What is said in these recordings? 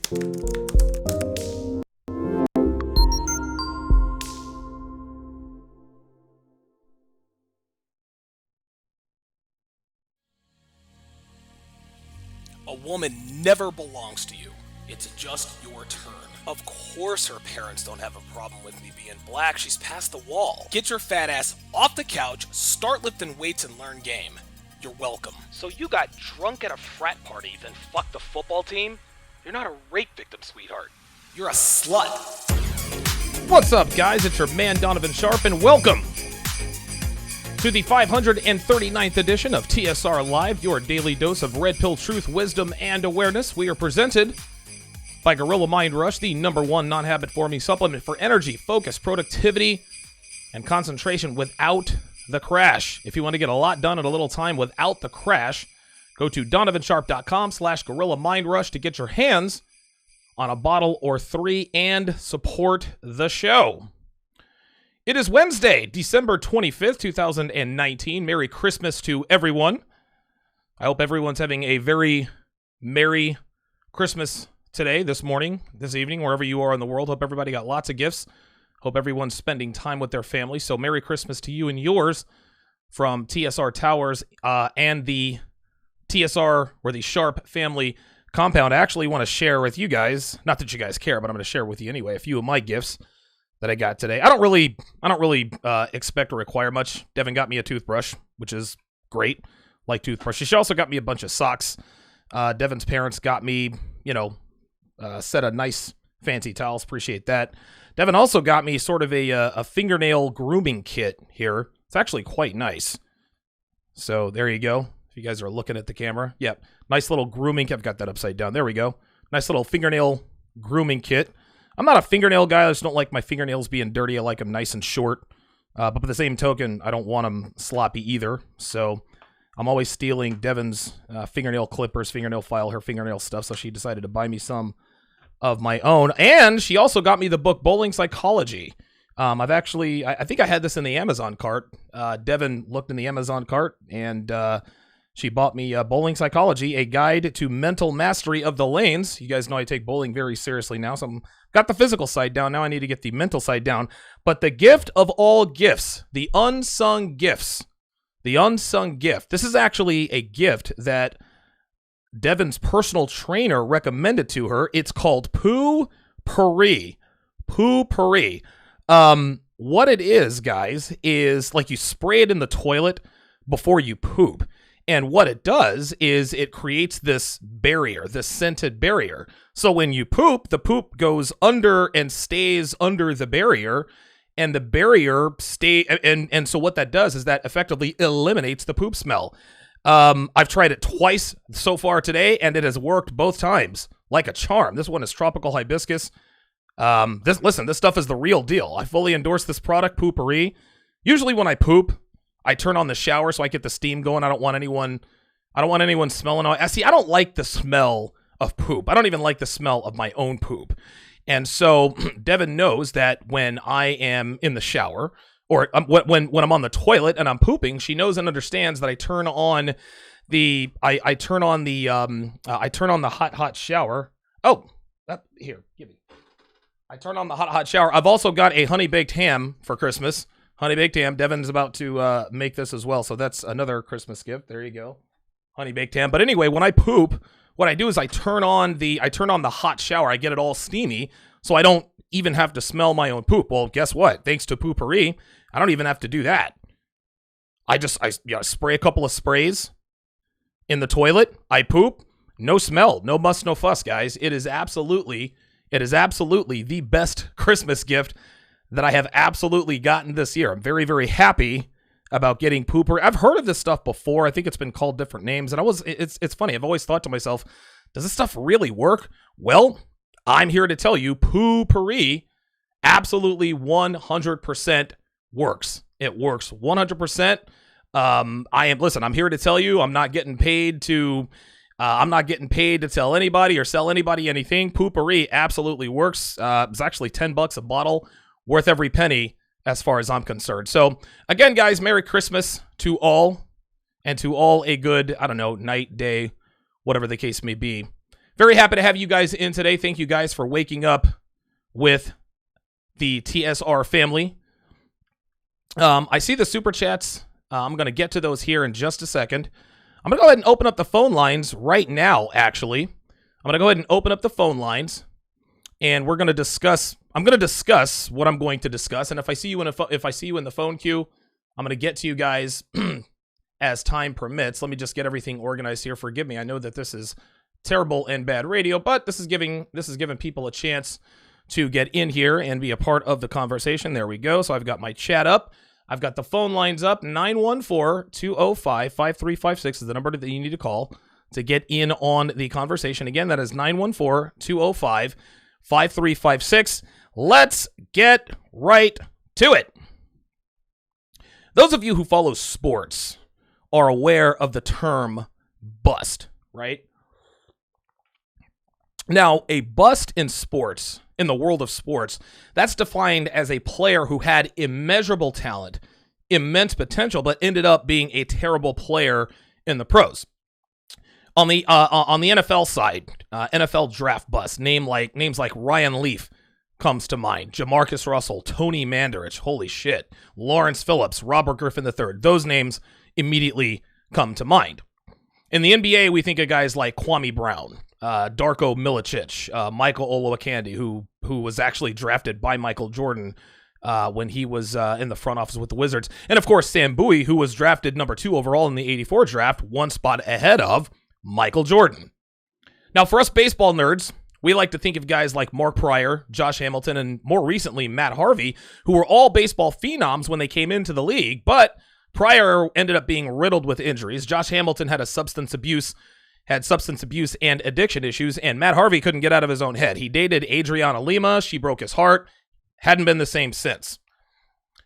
A woman never belongs to you. It's just your turn. Of course her parents don't have a problem with me being black. She's past the wall. Get your fat ass off the couch, start lifting weights, and learn game. You're welcome. So you got drunk at a frat party, then fucked the football team? You're not a rape victim, sweetheart. You're a slut. What's up, guys? It's your man, Donovan Sharpe, and welcome to the 539th edition of TSR Live, your daily dose of red pill truth, wisdom, and awareness. We are presented by Gorilla Mind Rush, the #1 non-habit-forming supplement for energy, focus, productivity, and concentration without the crash. If you want to get a lot done in a little time without the crash, go to donovansharpe.com/Gorilla Mind Rush to get your hands on a bottle or 3 and support the show. It is Wednesday, December 25th, 2019. Merry Christmas to everyone. I hope everyone's having a very Merry Christmas today, this morning, this evening, wherever you are in the world. Hope everybody got lots of gifts. Hope everyone's spending time with their family. So Merry Christmas to you and yours from TSR Towers and the TSR or the Sharpe family compound. I actually want to share with you guys, not that you guys care, but I'm going to share with you anyway, a few of my gifts that I got today. I don't really expect or require much. Devin got me a toothbrush, which is great. Like toothbrushes. She also got me a bunch of socks. Devin's parents got me, set of nice fancy towels. Appreciate that. Devin also got me sort of a fingernail grooming kit here. It's actually quite nice. So there you go. If you guys are looking at the camera. Yep. Nice little grooming kit. I've got that upside down. There we go. Nice little fingernail grooming kit. I'm not a fingernail guy. I just don't like my fingernails being dirty. I like them nice and short. But by the same token, I don't want them sloppy either. So I'm always stealing Devin's fingernail clippers, fingernail file, her fingernail stuff. So she decided to buy me some of my own. And she also got me the book Bowling Psychology. I think I had this in the Amazon cart. Devin looked in the Amazon cart and she bought me Bowling Psychology, a guide to mental mastery of the lanes. You guys know I take bowling very seriously now, so I've got the physical side down. Now I need to get the mental side down. But the gift of all gifts, the unsung gifts, the unsung gift. This is actually a gift that Devin's personal trainer recommended to her. It's called Poo-Pourri. Poo-Pourri. What it is, guys, is like you spray it in the toilet before you poop. And what it does is it creates this barrier, this scented barrier. So when you poop, the poop goes under and stays under the barrier, and the barrier and so what that does is that effectively eliminates the poop smell. I've tried it twice so far today, and it has worked both times like a charm. This one is tropical hibiscus. This stuff is the real deal. I fully endorse this product, Poo-Pourri. Usually when I poop, I turn on the shower so I get the steam going. I don't want anyone smelling. I don't like the smell of poop. I don't even like the smell of my own poop. And so Devin knows that when I am in the shower or when I'm on the toilet and I'm pooping, she knows and understands that I turn on the hot shower. Oh, here, give me. I turn on the hot shower. I've also got a honey baked ham for Christmas. Honey baked ham. Devin's about to make this as well, so that's another Christmas gift. There you go, honey baked ham. But anyway, when I poop, what I do is I turn on the hot shower. I get it all steamy, so I don't even have to smell my own poop. Well, guess what? Thanks to Poo-Pourri, I don't even have to do that. I spray a couple of sprays in the toilet. I poop. No smell, no muss, no fuss, guys. It is absolutely the best Christmas gift that I have absolutely gotten this year. I'm very, very happy about getting Poo-Pourri. I've heard of this stuff before. I think it's been called different names, and it's funny. I've always thought to myself, does this stuff really work? Well, I'm here to tell you, Poo-Pourri absolutely 100% works. It works 100%. I'm here to tell you, I'm not getting paid to tell anybody or sell anybody anything. Poo-Pourri absolutely works. It's actually $10 a bottle, worth every penny as far as I'm concerned. So again, guys, Merry Christmas to all, and to all a good, night, day, whatever the case may be. Very happy to have you guys in today. Thank you guys for waking up with the TSR family. I see the super chats. I'm going to get to those here in just a second. I'm going to go ahead and open up the phone lines right now, actually. I'm going to go ahead and open up the phone lines, and we're going to discuss. I'm going to discuss what I'm going to discuss, and if I see you in the phone queue, I'm going to get to you guys as time permits. Let me just get everything organized here. Forgive me. I know that this is terrible and bad radio, but this is giving people a chance to get in here and be a part of the conversation. There we go. So I've got my chat up. I've got the phone lines up. 914-205-5356 is the number that you need to call to get in on the conversation. Again, that is 914-205-5356. Let's get right to it. Those of you who follow sports are aware of the term bust, right? Now, a bust in sports, in the world of sports, that's defined as a player who had immeasurable talent, immense potential, but ended up being a terrible player in the pros. On the NFL side, NFL draft bust, names like Ryan Leaf comes to mind, Jamarcus Russell, Tony Mandarich, holy shit, Lawrence Phillips, Robert Griffin III. Those names immediately come to mind. In the NBA, we think of guys like Kwame Brown, Darko Milicic, Michael Olowokandi, who was actually drafted by Michael Jordan when he was in the front office with the Wizards. And, of course, Sam Bowie, who was drafted number 2 overall in the 84 draft, one spot ahead of Michael Jordan. Now, for us baseball nerds, we like to think of guys like Mark Pryor, Josh Hamilton, and more recently, Matt Harvey, who were all baseball phenoms when they came into the league, but Pryor ended up being riddled with injuries. Josh Hamilton had substance abuse and addiction issues, and Matt Harvey couldn't get out of his own head. He dated Adriana Lima. She broke his heart. Hadn't been the same since.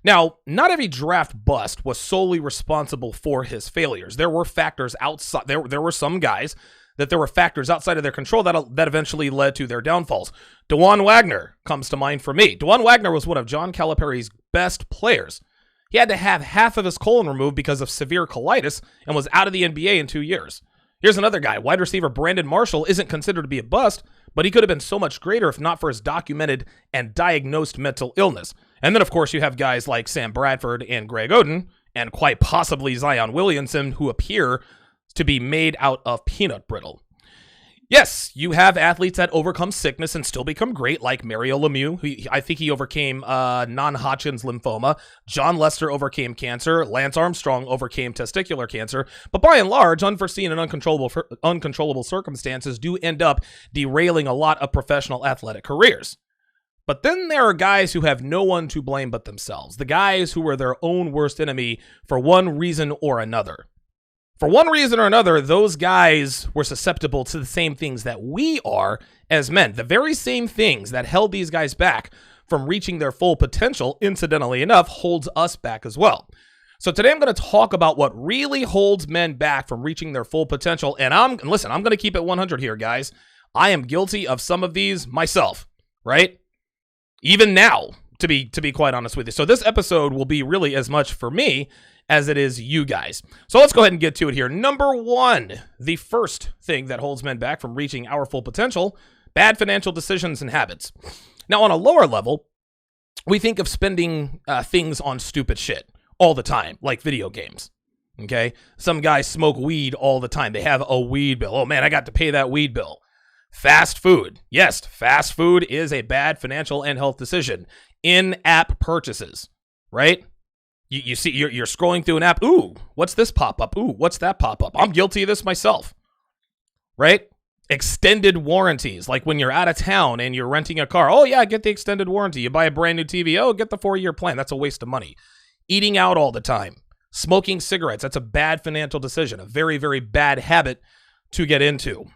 Now, not every draft bust was solely responsible for his failures. There were factors outside. There were some guys that there were factors outside of their control that eventually led to their downfalls. DeJuan Wagner comes to mind for me. DeJuan Wagner was one of John Calipari's best players. He had to have half of his colon removed because of severe colitis and was out of the NBA in 2 years. Here's another guy. Wide receiver Brandon Marshall isn't considered to be a bust, but he could have been so much greater if not for his documented and diagnosed mental illness. And then, of course, you have guys like Sam Bradford and Greg Oden, and quite possibly Zion Williamson, who appear to be made out of peanut brittle. Yes, you have athletes that overcome sickness and still become great, like Mario Lemieux. I think he overcame non-Hodgkin's lymphoma. John Lester overcame cancer. Lance Armstrong overcame testicular cancer. But by and large, unforeseen and uncontrollable circumstances do end up derailing a lot of professional athletic careers. But then there are guys who have no one to blame but themselves. The guys who were their own worst enemy for one reason or another. For one reason or another, those guys were susceptible to the same things that we are as men. The very same things that held these guys back from reaching their full potential, incidentally enough, holds us back as well. So today I'm going to talk about what really holds men back from reaching their full potential. And I'm going to keep it 100 here, guys. I am guilty of some of these myself, right? Even now, to be quite honest with you. So this episode will be really as much for me as it is you guys. So let's go ahead and get to it here. Number 1, the first thing that holds men back from reaching our full potential, bad financial decisions and habits. Now, on a lower level, we think of spending things on stupid shit all the time, like video games. Okay? Some guys smoke weed all the time. They have a weed bill. Oh man, I got to pay that weed bill. Fast food. Yes, fast food is a bad financial and health decision. In-app purchases, right? You see, you're scrolling through an app. Ooh, what's this pop-up? Ooh, what's that pop-up? I'm guilty of this myself, right? Extended warranties, like when you're out of town and you're renting a car. Oh, yeah, get the extended warranty. You buy a brand new TV. Oh, get the 4-year plan. That's a waste of money. Eating out all the time. Smoking cigarettes. That's a bad financial decision. A very, very bad habit to get into.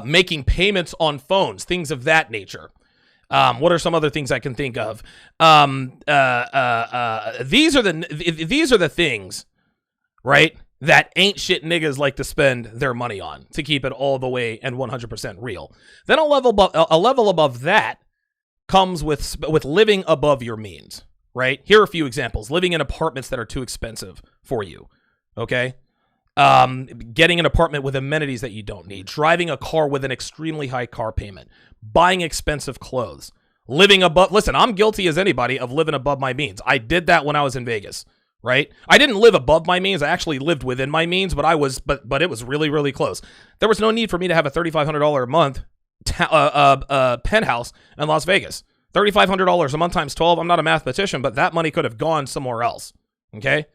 Making payments on phones. Things of that nature. What are some other things I can think of? These are the things, right, that ain't shit niggas like to spend their money on, to keep it all the way and 100% real. Then a level above that comes with living above your means, right? Here are a few examples. Living in apartments that are too expensive for you, okay? Getting an apartment with amenities that you don't need, driving a car with an extremely high car payment, buying expensive clothes, living above. Listen, I'm guilty as anybody of living above my means. I did that when I was in Vegas, right? I didn't live above my means. I actually lived within my means, but but it was really, really close. There was no need for me to have a $3,500 a month penthouse in Las Vegas. $3,500 a month times 12. I'm not a mathematician, but that money could have gone somewhere else. Okay.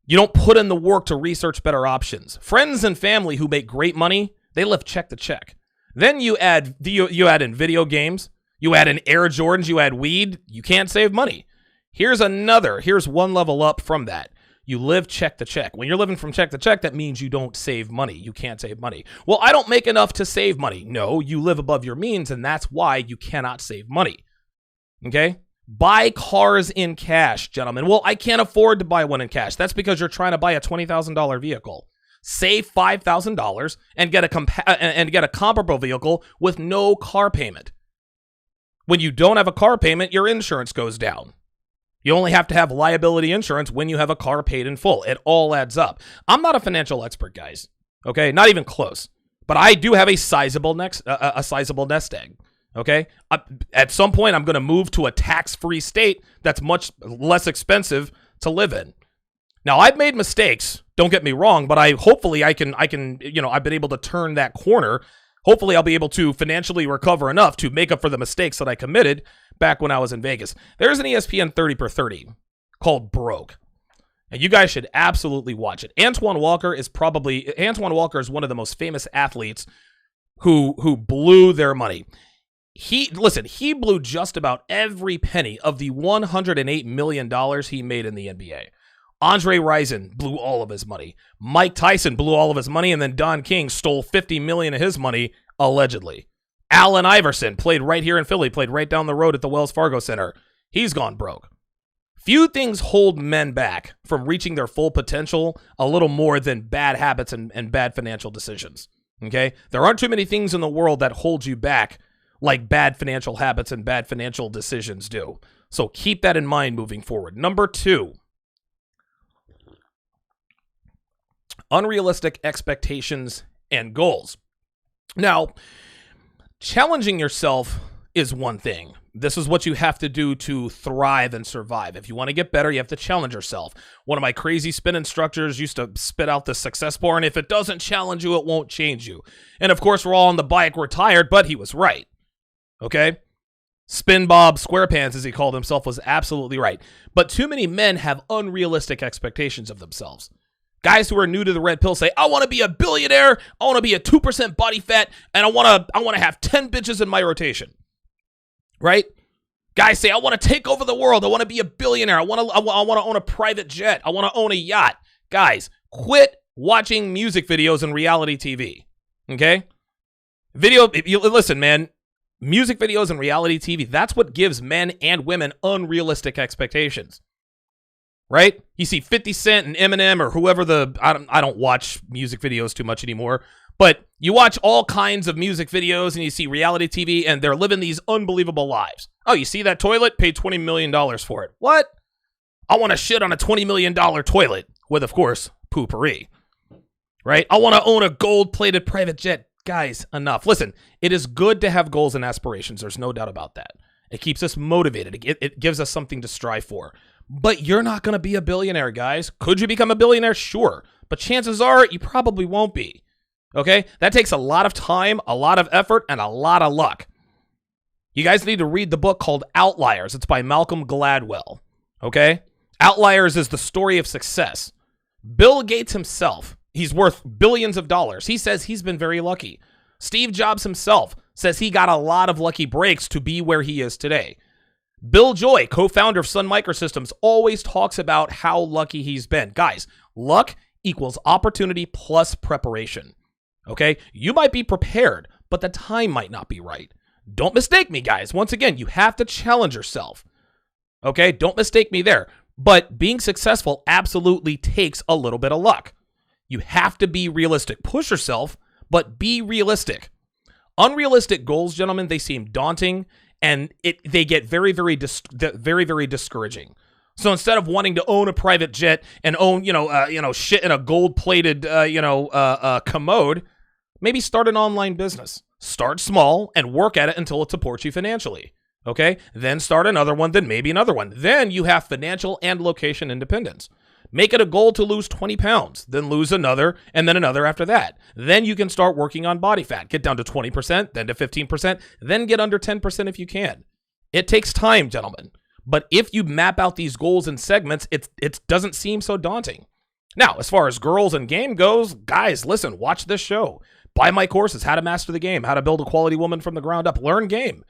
You don't put in the work to research better options. Friends and family who make great money, they live check to check. Then you add in video games, you add in Air Jordans, you add weed, you can't save money. Here's one level up from that. You live check to check. When you're living from check to check, that means you don't save money. You can't save money. Well, I don't make enough to save money. No, you live above your means, and that's why you cannot save money. Okay? Buy cars in cash, gentlemen. Well, I can't afford to buy one in cash. That's because you're trying to buy a $20,000 vehicle. Save $5,000 and get a comparable vehicle with no car payment. When you don't have a car payment, your insurance goes down. You only have to have liability insurance when you have a car paid in full. It all adds up. I'm not a financial expert, guys. Okay, not even close. But I do have a sizable nest egg. Okay, at some point, I'm going to move to a tax-free state that's much less expensive to live in. Now, I've made mistakes. Don't get me wrong, but hopefully I can. I've been able to turn that corner. Hopefully, I'll be able to financially recover enough to make up for the mistakes that I committed back when I was in Vegas. There's an ESPN 30 per 30 called Broke, and you guys should absolutely watch it. Antoine Walker is one of the most famous athletes who blew their money. He blew just about every penny of the $108 million he made in the NBA. Andre Rison blew all of his money. Mike Tyson blew all of his money, and then Don King stole $50 million of his money, allegedly. Allen Iverson played right here in Philly, played right down the road at the Wells Fargo Center. He's gone broke. Few things hold men back from reaching their full potential a little more than bad habits and bad financial decisions. Okay? There aren't too many things in the world that hold you back like bad financial habits and bad financial decisions do. So keep that in mind moving forward. Number 2, unrealistic expectations and goals. Now, challenging yourself is one thing. This is what you have to do to thrive and survive. If you want to get better, you have to challenge yourself. One of my crazy spin instructors used to spit out the success bar, and if it doesn't challenge you, it won't change you. And of course, we're all on the bike, we're tired, but he was right. Okay? Spin Bob SquarePants, as he called himself, was absolutely right. But too many men have unrealistic expectations of themselves. Guys who are new to the red pill say, I want to be a billionaire, I want to be a 2% body fat, and I want to have 10 bitches in my rotation. Right? Guys say, I want to take over the world, I want to be a billionaire, I want to own a private jet, I want to own a yacht. Guys, quit watching music videos and reality TV. Okay? Listen, man. Music videos and reality TV, that's what gives men and women unrealistic expectations. Right? You see 50 Cent and Eminem or whoever I don't watch music videos too much anymore, but you watch all kinds of music videos and you see reality TV and they're living these unbelievable lives. Oh, you see that toilet? Pay $20 million for it. What? I want to shit on a $20 million toilet with, of course, poopery. Right? I want to own a gold-plated private jet. Guys, enough. Listen, it is good to have goals and aspirations. There's no doubt about that. It keeps us motivated. It gives us something to strive for. But you're not going to be a billionaire, guys. Could you become a billionaire? Sure. But chances are you probably won't be. Okay? That takes a lot of time, a lot of effort, and a lot of luck. You guys need to read the book called Outliers. It's by Malcolm Gladwell. Okay? Outliers is the story of success. Bill Gates himself, he's worth billions of dollars. He says he's been very lucky. Steve Jobs himself says he got a lot of lucky breaks to be where he is today. Bill Joy, co-founder of Sun Microsystems, always talks about how lucky he's been. Guys, luck equals opportunity plus preparation. Okay? You might be prepared, but the time might not be right. Don't mistake me, guys. Once again, you have to challenge yourself. Okay? Don't mistake me there. But being successful absolutely takes a little bit of luck. You have to be realistic. Push yourself, but be realistic. Unrealistic goals, gentlemen, they seem daunting, and they get very, very discouraging. So instead of wanting to own a private jet and own, shit in a gold-plated, commode, maybe start an online business. Start small and work at it until it supports you financially. Okay? Then start another one, then maybe another one. Then you have financial and location independence. Make it a goal to lose 20 pounds, then lose another, and then another after that. Then you can start working on body fat. Get down to 20%, then to 15%, then get under 10% if you can. It takes time, gentlemen. But if you map out these goals in segments, it doesn't seem so daunting. Now, as far as girls and game goes, guys, listen, watch this show. Buy my courses, How to Master the Game, How to Build a Quality Woman from the Ground Up. Learn game.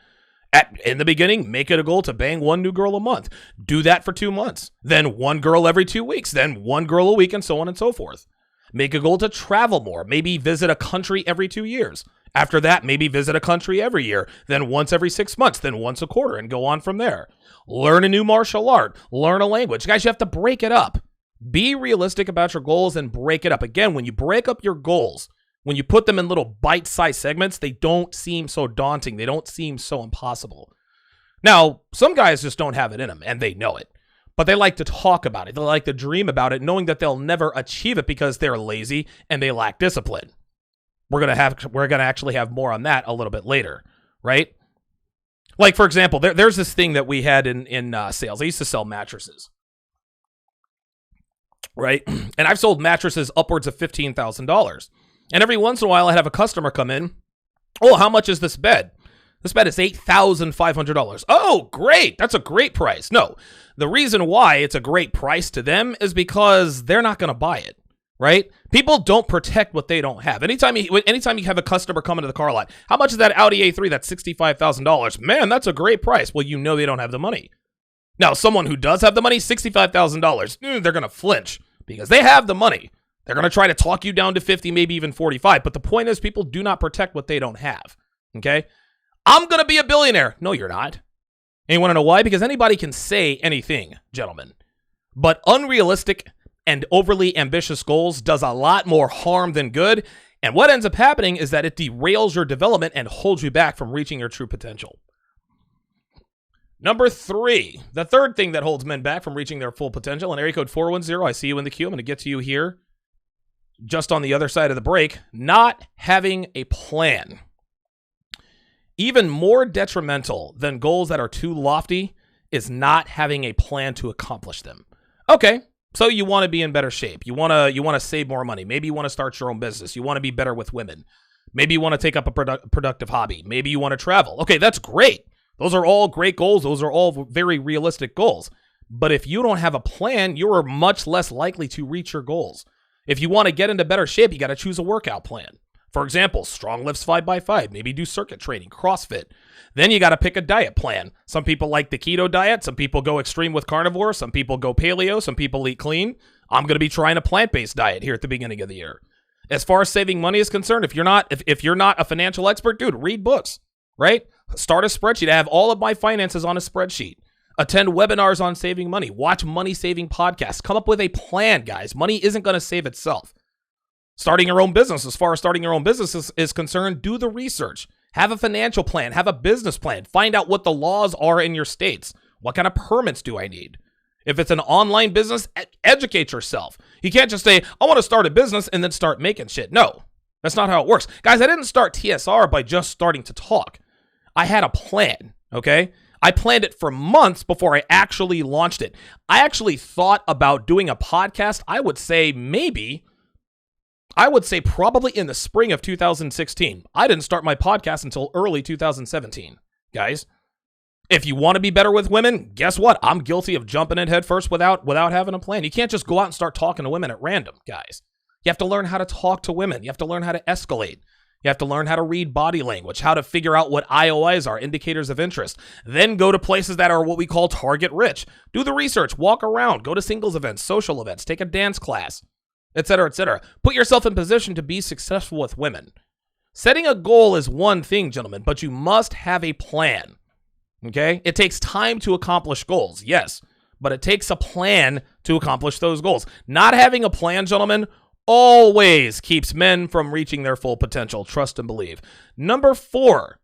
In the beginning, make it a goal to bang one new girl a month. Do that for 2 months. Then one girl every 2 weeks. Then one girl a week, and so on and so forth. Make a goal to travel more. Maybe visit a country every 2 years. After that, maybe visit a country every year. Then once every 6 months. Then once a quarter, and go on from there. Learn a new martial art. Learn a language. Guys, you have to break it up. Be realistic about your goals and break it up. Again, when you break up your goals, when you put them in little bite-sized segments, they don't seem so daunting. They don't seem so impossible. Now, some guys just don't have it in them, and they know it. But they like to talk about it. They like to dream about it, knowing that they'll never achieve it because they're lazy and they lack discipline. We're gonna actually have more on that a little bit later, right? Like, for example, there's this thing that we had in sales. I used to sell mattresses, right? And I've sold mattresses upwards of $15,000. And every once in a while, I'd have a customer come in. Oh, how much is this bed? This bed is $8,500. Oh, great. That's a great price. No, the reason why it's a great price to them is because they're not going to buy it, right? People don't protect what they don't have. Anytime you have a customer come into the car lot, how much is that Audi A3? That's $65,000. Man, that's a great price. Well, you know they don't have the money. Now, someone who does have the money, $65,000, they're going to flinch because they have the money. They're going to try to talk you down to 50, maybe even 45. But the point is, people do not protect what they don't have. Okay? I'm going to be a billionaire. No, you're not. And you want to know why? Because anybody can say anything, gentlemen. But unrealistic and overly ambitious goals does a lot more harm than good. And what ends up happening is that it derails your development and holds you back from reaching your true potential. Number 3, the third thing that holds men back from reaching their full potential, and area code 410, I see you in the queue. I'm going to get to you here just on the other side of the break. Not having a plan. Even more detrimental than goals that are too lofty is not having a plan to accomplish them. Okay, so you want to be in better shape. You want to save more money. Maybe you want to start your own business. You want to be better with women. Maybe you want to take up a productive hobby. Maybe you want to travel. Okay, that's great. Those are all great goals. Those are all very realistic goals. But if you don't have a plan, you are much less likely to reach your goals. If you want to get into better shape, you got to choose a workout plan. For example, strong lifts 5x5, maybe do circuit training, CrossFit. Then you got to pick a diet plan. Some people like the keto diet. Some people go extreme with carnivore. Some people go paleo. Some people eat clean. I'm going to be trying a plant-based diet here at the beginning of the year. As far as saving money is concerned, if you're not a financial expert, dude, read books, right? Start a spreadsheet. I have all of my finances on a spreadsheet. Attend webinars on saving money. Watch money-saving podcasts. Come up with a plan, guys. Money isn't going to save itself. Starting your own business, as far as starting your own business is concerned, do the research. Have a financial plan. Have a business plan. Find out what the laws are in your states. What kind of permits do I need? If it's an online business, educate yourself. You can't just say, I want to start a business and then start making shit. No, that's not how it works. Guys, I didn't start TSR by just starting to talk. I had a plan, okay? I planned it for months before I actually launched it. I actually thought about doing a podcast, I would say probably in the spring of 2016. I didn't start my podcast until early 2017. Guys, if you want to be better with women, guess what? I'm guilty of jumping in head first without having a plan. You can't just go out and start talking to women at random, guys. You have to learn how to talk to women. You have to learn how to escalate. You have to learn how to read body language, how to figure out what IOIs are, indicators of interest. Then go to places that are what we call target rich. Do the research, walk around, go to singles events, social events, take a dance class, etc., etc. Put yourself in position to be successful with women. Setting a goal is one thing, gentlemen, but you must have a plan. Okay? It takes time to accomplish goals, yes, but it takes a plan to accomplish those goals. Not having a plan, gentlemen, always keeps men from reaching their full potential. Trust and believe. Number four.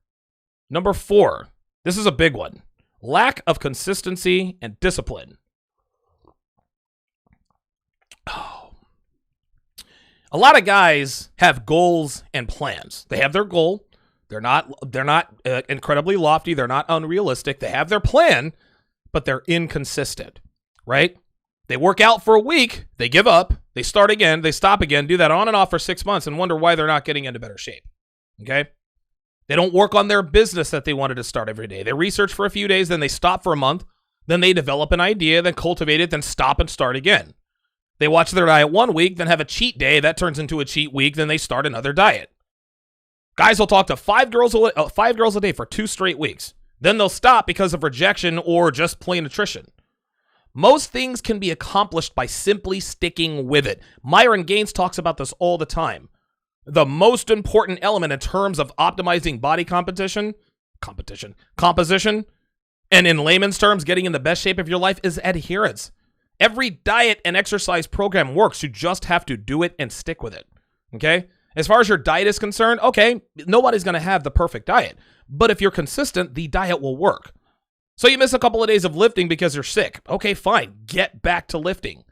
This is a big one. Lack of consistency and discipline. A lot of guys have goals and plans. They have their goal. They're not incredibly lofty. They're not unrealistic. They have their plan, but they're inconsistent, right? They work out for a week. They give up. They start again. They stop again. Do that on and off for 6 months and wonder why they're not getting into better shape, okay? They don't work on their business that they wanted to start every day. They research for a few days, then they stop for a month. Then they develop an idea, then cultivate it, then stop and start again. They watch their diet 1 week, then have a cheat day. That turns into a cheat week. Then they start another diet. Guys will talk to 5 girls a day for 2 straight weeks. Then they'll stop because of rejection or just plain attrition. Most things can be accomplished by simply sticking with it. Myron Gaines talks about this all the time. The most important element in terms of optimizing body composition, and in layman's terms, getting in the best shape of your life is adherence. Every diet and exercise program works. You just have to do it and stick with it, okay? As far as your diet is concerned, okay, nobody's going to have the perfect diet. But if you're consistent, the diet will work. So you miss a couple of days of lifting because you're sick. Okay, fine. Get back to lifting.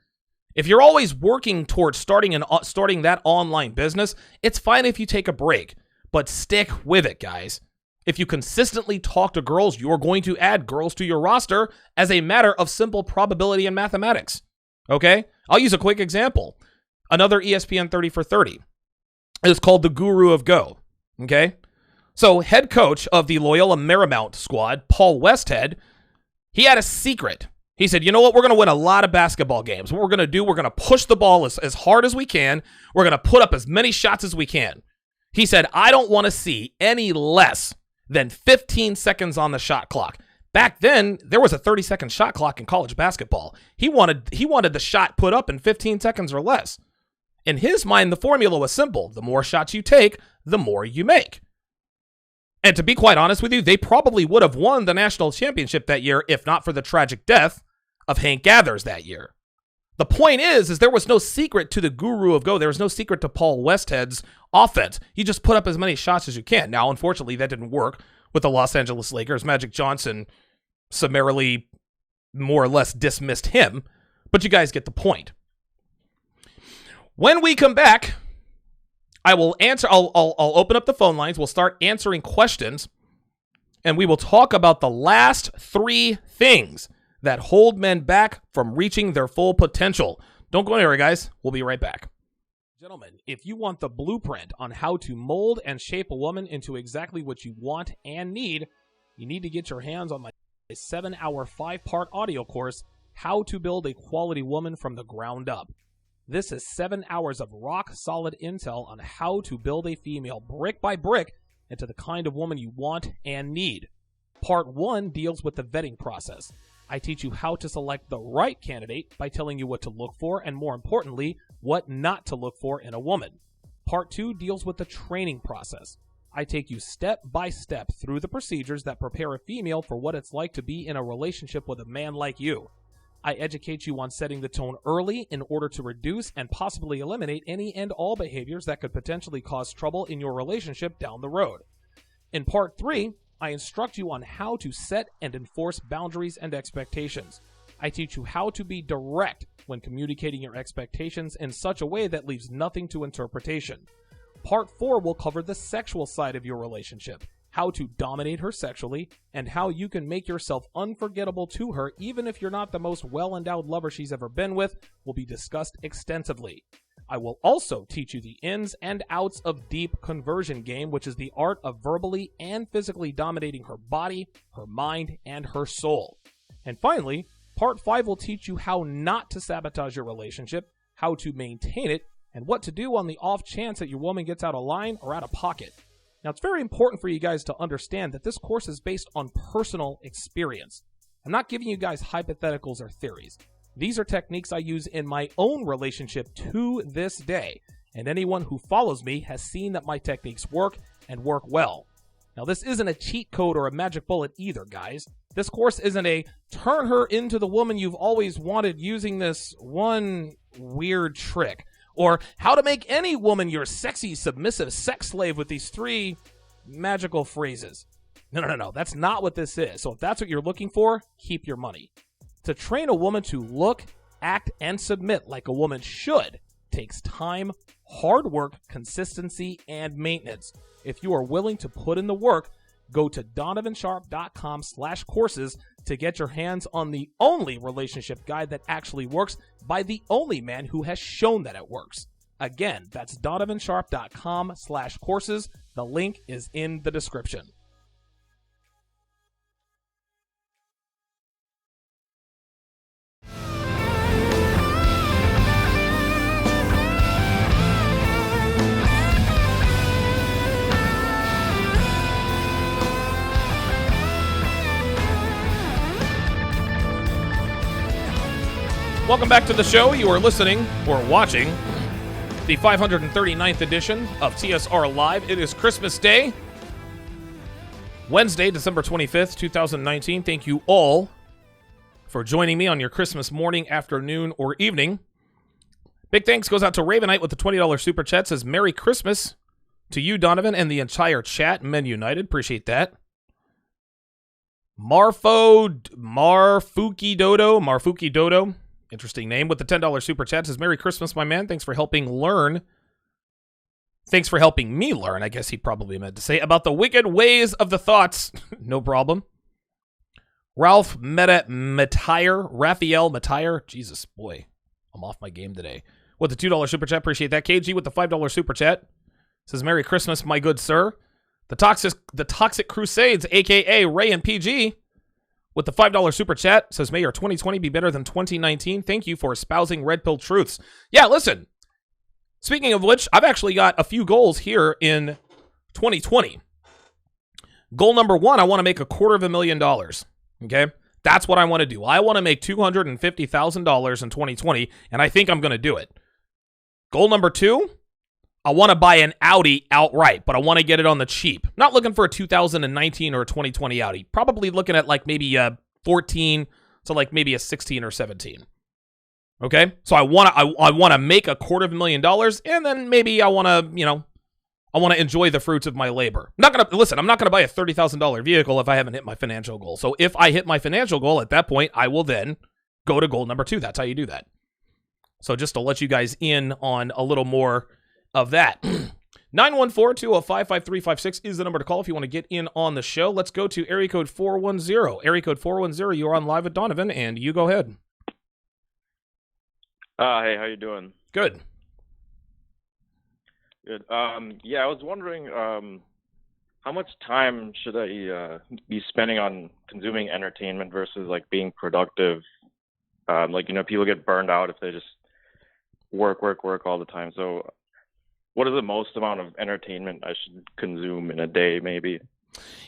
If you're always working towards starting that online business, it's fine if you take a break. But stick with it, guys. If you consistently talk to girls, you're going to add girls to your roster as a matter of simple probability and mathematics. Okay? I'll use a quick example. Another ESPN 30 for 30. It's called the Guru of Go. Okay? So, head coach of the Loyola Marymount squad, Paul Westhead, he had a secret. He said, you know what? We're going to win a lot of basketball games. What we're going to do, we're going to push the ball as hard as we can. We're going to put up as many shots as we can. He said, I don't want to see any less than 15 seconds on the shot clock. Back then, there was a 30-second shot clock in college basketball. He wanted the shot put up in 15 seconds or less. In his mind, the formula was simple. The more shots you take, the more you make. And to be quite honest with you, they probably would have won the national championship that year if not for the tragic death of Hank Gathers that year. The point is there was no secret to the Guru of Go. There was no secret to Paul Westhead's offense. You just put up as many shots as you can. Now, unfortunately, that didn't work with the Los Angeles Lakers. Magic Johnson summarily, more or less, dismissed him. But you guys get the point. When we come back, I will answer. I'll open up the phone lines. We'll start answering questions, and we will talk about the last 3 things that hold men back from reaching their full potential. Don't go anywhere, guys. We'll be right back. Gentlemen, if you want the blueprint on how to mold and shape a woman into exactly what you want and need, you need to get your hands on my 7-hour 5-part audio course, How to Build a Quality Woman from the Ground Up. This is 7 hours of rock-solid intel on how to build a female brick by brick into the kind of woman you want and need. Part 1 deals with the vetting process. I teach you how to select the right candidate by telling you what to look for and, more importantly, what not to look for in a woman. Part 2 deals with the training process. I take you step by step through the procedures that prepare a female for what it's like to be in a relationship with a man like you. I educate you on setting the tone early in order to reduce and possibly eliminate any and all behaviors that could potentially cause trouble in your relationship down the road. In Part 3, I instruct you on how to set and enforce boundaries and expectations. I teach you how to be direct when communicating your expectations in such a way that leaves nothing to interpretation. Part 4 will cover the sexual side of your relationship, how to dominate her sexually, and how you can make yourself unforgettable to her even if you're not the most well-endowed lover she's ever been with, will be discussed extensively. I will also teach you the ins and outs of deep conversion game, which is the art of verbally and physically dominating her body, her mind, and her soul. And finally, Part 5 will teach you how not to sabotage your relationship, how to maintain it, and what to do on the off chance that your woman gets out of line or out of pocket. Now, it's very important for you guys to understand that this course is based on personal experience. I'm not giving you guys hypotheticals or theories. These are techniques I use in my own relationship to this day, and anyone who follows me has seen that my techniques work and work well. Now, this isn't a cheat code or a magic bullet either, guys. This course isn't a turn her into the woman you've always wanted using this one weird trick, or how to make any woman your sexy, submissive sex slave with these 3 magical phrases. No. That's not what this is. So if that's what you're looking for, keep your money. To train a woman to look, act, and submit like a woman should, takes time, hard work, consistency, and maintenance. If you are willing to put in the work, go to donovansharpe.com/courses to get your hands on the only relationship guide that actually works by the only man who has shown that it works. Again, that's donovansharpe.com/courses. The link is in the description. Welcome back to the show. You are listening or watching the 539th edition of TSR Live. It is Christmas Day, Wednesday, December 25th, 2019. Thank you all for joining me on your Christmas morning, afternoon, or evening. Big thanks goes out to Ravenite with the $20 super chat. Says Merry Christmas to you, Donovan, and the entire chat. Men United. Appreciate that. Marfuki Dodo. Interesting name. With the $10 super chat says, Merry Christmas, my man. Thanks for helping me learn, I guess he probably meant to say, about the wicked ways of the thoughts. No problem. Raphael Matire. Jesus, boy. I'm off my game today. With the $2 super chat. Appreciate that. KG with the $5 super chat. Says, Merry Christmas, my good sir. The Toxic Crusades, a.k.a. Ray and PG. With the $5 super chat, says, may your 2020 be better than 2019. Thank you for espousing red pill truths. Yeah, listen. Speaking of which, I've actually got a few goals here in 2020. Goal number 1, I want to make $250,000. Okay? That's what I want to do. I want to make $250,000 in 2020, and I think I'm going to do it. Goal number 2, I want to buy an Audi outright, but I want to get it on the cheap. Not looking for a 2019 or a 2020 Audi. Probably looking at like maybe a 14 to like maybe a 16 or 17. Okay? So I want to make $250,000, and then maybe I want to enjoy the fruits of my labor. I'm not going to buy a $30,000 vehicle if I haven't hit my financial goal. So if I hit my financial goal at that point, I will then go to goal number 2. That's how you do that. So just to let you guys in on a little more of that. 914-205-5356 is the number to call if you want to get in on the show. Let's go to area code 410. Area code 410, you're on live with Donovan, and you go ahead. Hey, how you doing? Good. Good. Yeah, I was wondering, how much time should I be spending on consuming entertainment versus like being productive? People get burned out if they just work all the time. So what is the most amount of entertainment I should consume in a day, maybe?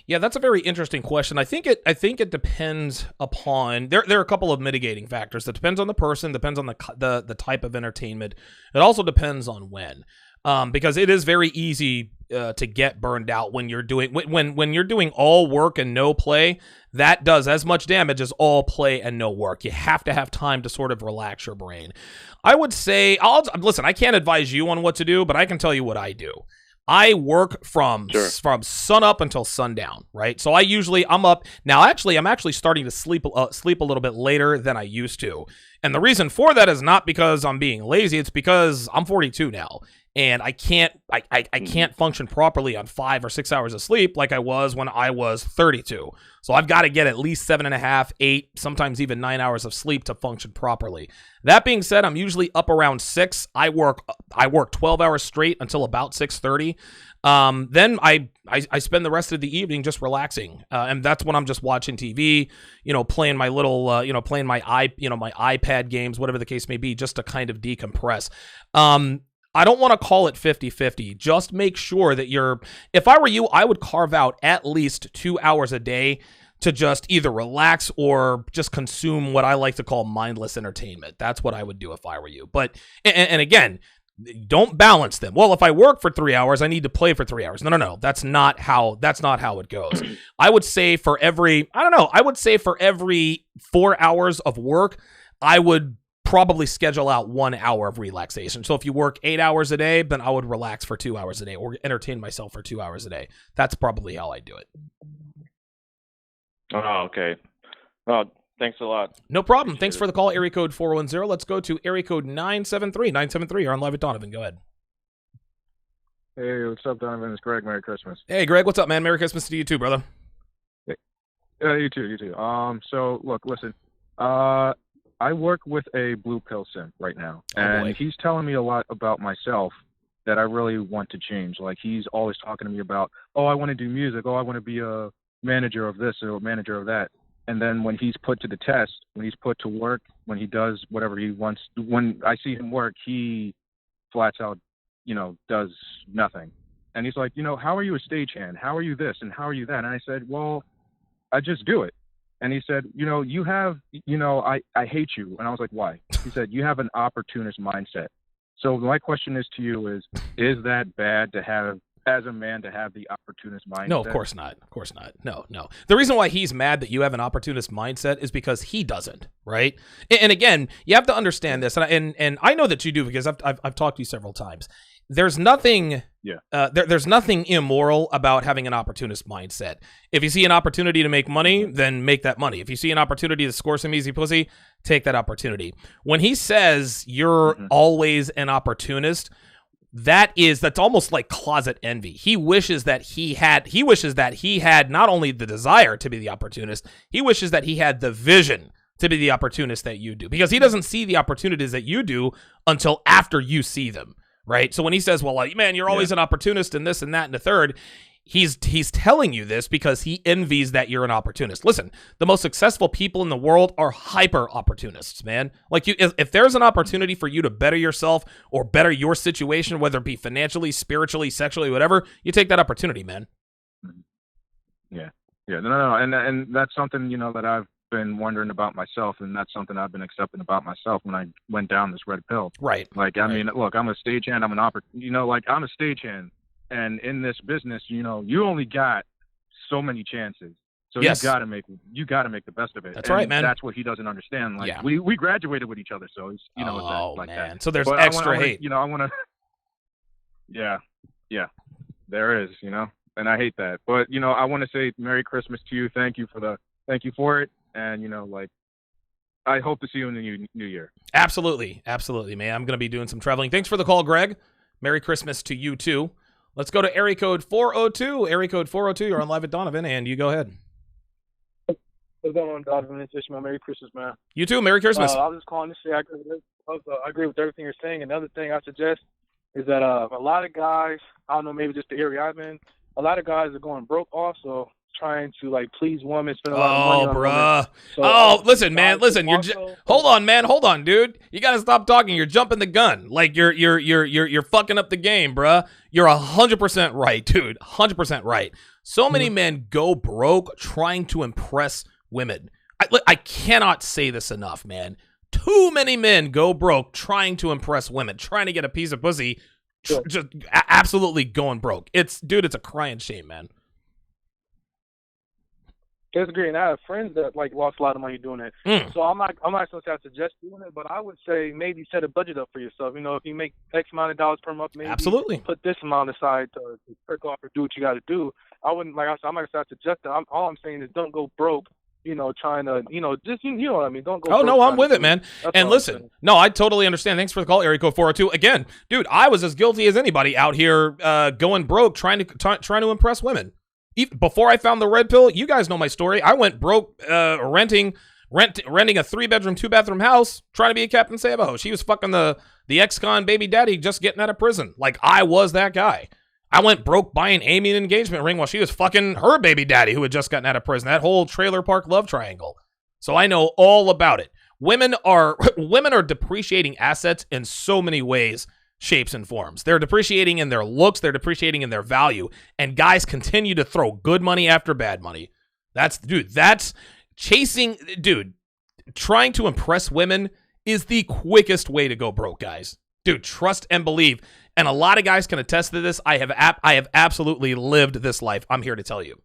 Yeah, that's a very interesting question. I think it depends upon there are a couple of mitigating factors. It depends on the person, depends on the type of entertainment. It also depends on when. Because it is very easy to get burned out when you're doing when you're doing all work and no play. That does as much damage as all play and no work. You have to have time to sort of relax your brain. I would say, listen, I can't advise you on what to do, but I can tell you what I do. I work from sun up until sundown, right? So I'm up now. Actually, I'm actually starting to sleep a little bit later than I used to, and the reason for that is not because I'm being lazy. It's because I'm 42 now, and I can't function properly on 5 or 6 hours of sleep like I was when I was 32. So I've got to get at least 7.5, 8, sometimes even 9 hours of sleep to function properly. That being said, I'm usually up around 6. I work 12 hours straight until about 6:30. Then I spend the rest of the evening just relaxing, and that's when I'm just watching TV, playing my little, playing my my iPad games, whatever the case may be, just to kind of decompress. I don't want to call it 50-50. Just make sure that if I were you, I would carve out at least 2 hours a day to just either relax or just consume what I like to call mindless entertainment. That's what I would do if I were you. But, and again, don't balance them. Well, if I work for 3 hours, I need to play for 3 hours. No. That's not how it goes. I would say for every 4 hours of work, I would probably schedule out 1 hour of relaxation. So if you work 8 hours a day, then I would relax for 2 hours a day or entertain myself for 2 hours a day. That's probably how I do it. Oh, okay. Well, Thanks a lot. No problem. Appreciate Thanks it. for the call, area code 410. Let's go to area code 973. 973, you're on live at Donovan. Go ahead. Hey, what's up, Donovan? It's Greg. Merry Christmas. Hey, Greg, what's up, man? Merry Christmas to you too, brother. You too. So look, listen. I work with a blue pill simp right now, and he's telling me a lot about myself that I really want to change. Like, he's always talking to me about, oh, I want to do music. Oh, I want to be a manager of this or a manager of that. And then when he's put to the test, when he's put to work, when he does whatever he wants, when I see him work, he flats out, does nothing. And he's like, how are you a stagehand? How are you this and how are you that? And I said, well, I just do it. And he said, you have, I hate you. And I was like, why? He said, you have an opportunist mindset. So my question is to you is that bad to have, as a man, to have the opportunist mindset? No, of course not. Of course not. No. The reason why he's mad that you have an opportunist mindset is because he doesn't, right? And again, you have to understand this, and I know that you do because I've talked to you several times. There's nothing there's nothing immoral about having an opportunist mindset. If you see an opportunity to make money, then make that money. If you see an opportunity to score some easy pussy, take that opportunity. When he says you're always an opportunist, that's almost like closet envy. He wishes that he had not only the desire to be the opportunist, he wishes that he had the vision to be the opportunist that you do, because he doesn't see the opportunities that you do until after you see them. Right. So when he says, well, like, man, you're always an opportunist and this and that and the third, he's telling you this because he envies that you're an opportunist. Listen, the most successful people in the world are hyper opportunists, man. Like, if there's an opportunity for you to better yourself or better your situation, whether it be financially, spiritually, sexually, whatever, you take that opportunity, man. Yeah. No. And that's something, that I've been wondering about myself, and that's something I've been accepting about myself when I went down this red pill. Right. Like, I mean, look, I'm a stagehand. I'm I'm a stagehand, and in this business, you only got so many chances. So yes. you gotta make the best of it. That's right, man. That's what he doesn't understand. Like, we graduated with each other, so it's oh, like man. that. So there's but extra I wanna, hate. I want to. Yeah, there is. And I hate that. But I want to say Merry Christmas to you. Thank you for it. And, I hope to see you in the new year. Absolutely, man. I'm going to be doing some traveling. Thanks for the call, Greg. Merry Christmas to you, too. Let's go to area code 402. Area code 402, you're on live at Donovan, and you go ahead. What's going on, Donovan? It's Ishmael. Merry Christmas, man. You too. Merry Christmas. I was just calling to say I agree with everything you're saying. Another thing I suggest is that a lot of guys, I don't know, maybe just the area I'm in, a lot of guys are going broke also, trying to please women, spend a lot of money on women. So, listen, man, hold on, dude. You gotta stop talking. You're jumping the gun. Like you're fucking up the game, bruh. You're 100% right, dude. 100% right. So many men go broke trying to impress women. I cannot say this enough, man. Too many men go broke trying to impress women, trying to get a piece of pussy, just absolutely going broke. It's a crying shame, man. It's great. And I have friends that lost a lot of money doing it. So I'm not supposed to suggest doing it, but I would say maybe set a budget up for yourself. If you make X amount of dollars per month, maybe absolutely put this amount aside to perk off or do what you got to do. I wouldn't, like I said, I'm not going to suggest that. All I'm saying is don't go broke. Trying to, just you know what I mean. Don't go. Oh no, I'm with it, man. And listen, saying. no, I totally understand. Thanks for the call, area code 402. Again, dude, I was as guilty as anybody out here, going broke trying to impress women. Even before I found the red pill, you guys know my story. I went broke renting a 3-bedroom, 2-bathroom house, trying to be a Captain Sabo. She was fucking the ex-con baby daddy just getting out of prison. Like, I was that guy. I went broke buying Amy an engagement ring while she was fucking her baby daddy who had just gotten out of prison. That whole trailer park love triangle. So I know all about it. Women are depreciating assets in so many ways, shapes, and forms. They're depreciating in their looks. They're depreciating in their value. And guys continue to throw good money after bad money. That's chasing, trying to impress women is the quickest way to go broke, guys. Dude, trust and believe. And a lot of guys can attest to this. I have absolutely lived this life. I'm here to tell you.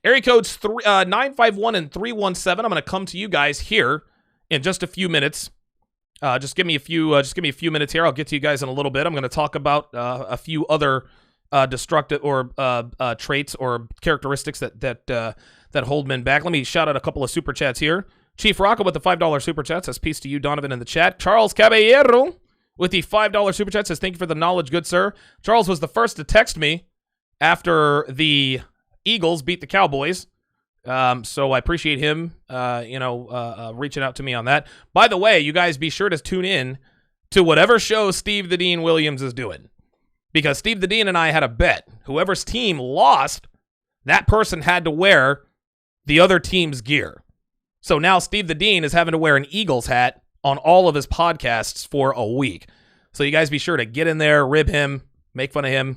Area codes 951 and 317. I'm going to come to you guys here in just a few minutes. Just give me a few minutes here. I'll get to you guys in a little bit. I'm going to talk about a few other destructive or traits or characteristics that that hold men back. Let me shout out a couple of super chats here. Chief Rocco with the $5 super chat says, peace to you, Donovan, in the chat. Charles Caballero with the $5 super chat says, thank you for the knowledge, good sir. Charles was the first to text me after the Eagles beat the Cowboys. So I appreciate him, reaching out to me on that. By the way, you guys be sure to tune in to whatever show Steve the Dean Williams is doing. Because Steve the Dean and I had a bet. Whoever's team lost, that person had to wear the other team's gear. So now Steve the Dean is having to wear an Eagles hat on all of his podcasts for a week. So you guys be sure to get in there, rib him, make fun of him,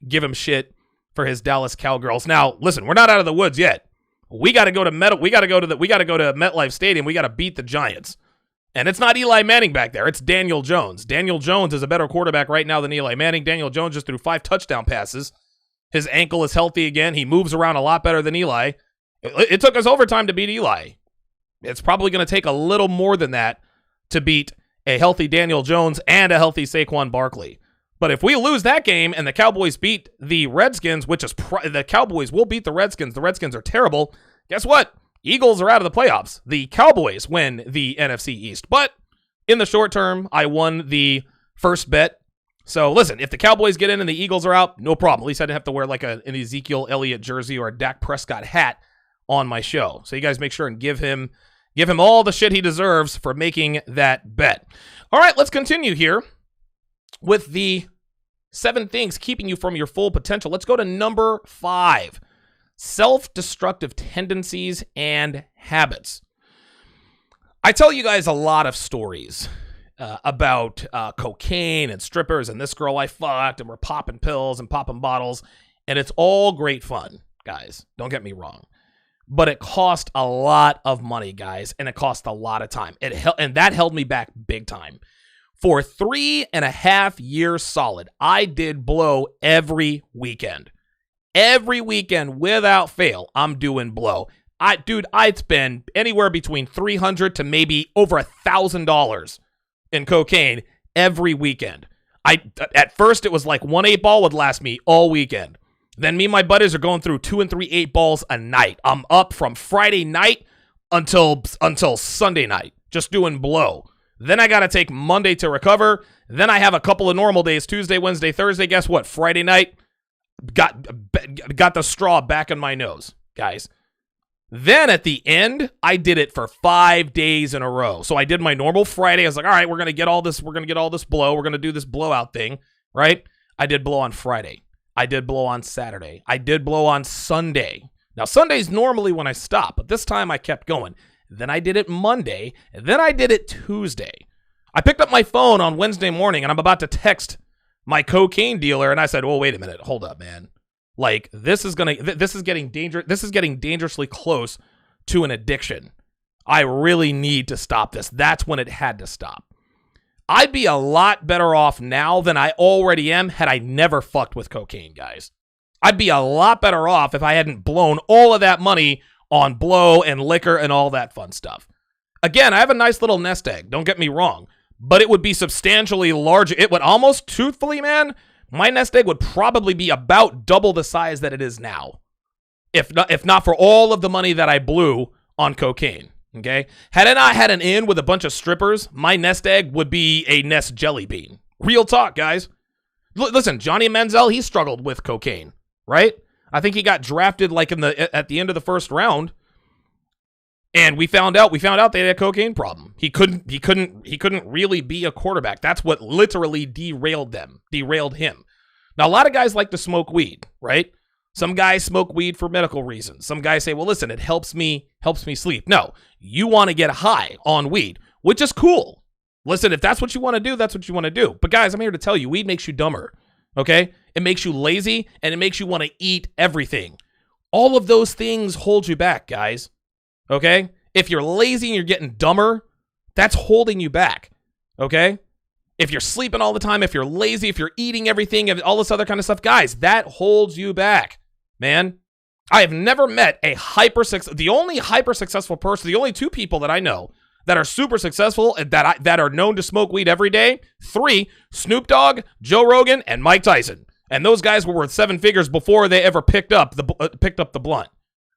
give him shit for his Dallas Cowgirls. Now, listen, we're not out of the woods yet. We got to go to MetLife Stadium. We got to beat the Giants. And it's not Eli Manning back there. It's Daniel Jones. Daniel Jones is a better quarterback right now than Eli Manning. Daniel Jones just threw 5 touchdown passes. His ankle is healthy again. He moves around a lot better than Eli. It took us overtime to beat Eli. It's probably going to take a little more than that to beat a healthy Daniel Jones and a healthy Saquon Barkley. But if we lose that game and the Cowboys beat the Redskins, which is the Cowboys will beat the Redskins are terrible, guess what? Eagles are out of the playoffs. The Cowboys win the NFC East. But in the short term, I won the first bet. So listen, if the Cowboys get in and the Eagles are out, no problem. At least I didn't have to wear like an Ezekiel Elliott jersey or a Dak Prescott hat on my show. So you guys make sure and give him all the shit he deserves for making that bet. All right, let's continue here with the 7 things keeping you from your full potential. Let's go to number 5. Self-destructive tendencies and habits. I tell you guys a lot of stories about cocaine and strippers and this girl I fucked and we're popping pills and popping bottles, and it's all great fun, guys. Don't get me wrong. But it cost a lot of money, guys, and it cost a lot of time. And that held me back big time. For 3.5 years solid, I did blow every weekend. Every weekend, without fail, I'm doing blow. I'd spend anywhere between $300 to maybe over $1,000 in cocaine every weekend. At first, it was like 1 8-ball would last me all weekend. Then me and my buddies are going through 2 and 3 8-balls a night. I'm up from Friday night until Sunday night, just doing blow. Then I got to take Monday to recover. Then I have a couple of normal days, Tuesday, Wednesday, Thursday. Guess what? Friday night, got the straw back in my nose, guys. Then at the end, I did it for 5 days in a row. So I did my normal Friday. I was like, all right, we're going to get all this blow. We're going to do this blowout thing, right? I did blow on Friday. I did blow on Saturday. I did blow on Sunday. Now, Sunday's normally when I stop, but this time I kept going. Then I did it Monday, and then I did it Tuesday. I picked up my phone on Wednesday morning, and I'm about to text my cocaine dealer, and I said, "Well, wait a minute, hold up, man. Like this is getting dangerously close to an addiction. I really need to stop this." That's when it had to stop. I'd be a lot better off now than I already am had I never fucked with cocaine, guys. I'd be a lot better off if I hadn't blown all of that money on blow and liquor and all that fun stuff. Again, I have a nice little nest egg, don't get me wrong, but it would be substantially larger. It would almost, truthfully, man, my nest egg would probably be about double the size that it is now. If not for all of the money that I blew on cocaine. Okay, had I not had an in with a bunch of strippers, my nest egg would be a nest jelly bean. Real talk, guys. Listen, Johnny Manziel, he struggled with cocaine, right? I think he got drafted like at the end of the first round, and we found out they had a cocaine problem. He couldn't really be a quarterback. That's what literally derailed him. Now, a lot of guys like to smoke weed, right? Some guys smoke weed for medical reasons. Some guys say, well, listen, it helps me sleep. No, you want to get high on weed, which is cool. Listen, if that's what you want to do, that's what you want to do. But guys, I'm here to tell you, weed makes you dumber, okay? It makes you lazy, and it makes you want to eat everything. All of those things hold you back, guys, okay? If you're lazy and you're getting dumber, that's holding you back, okay? If you're sleeping all the time, if you're lazy, if you're eating everything, all this other kind of stuff, guys, that holds you back, man. I have never met the only hyper successful person, the only 2 people that I know that are super successful and that are known to smoke weed every day. 3, Snoop Dogg, Joe Rogan, and Mike Tyson. And those guys were worth 7 figures before they ever picked up the blunt.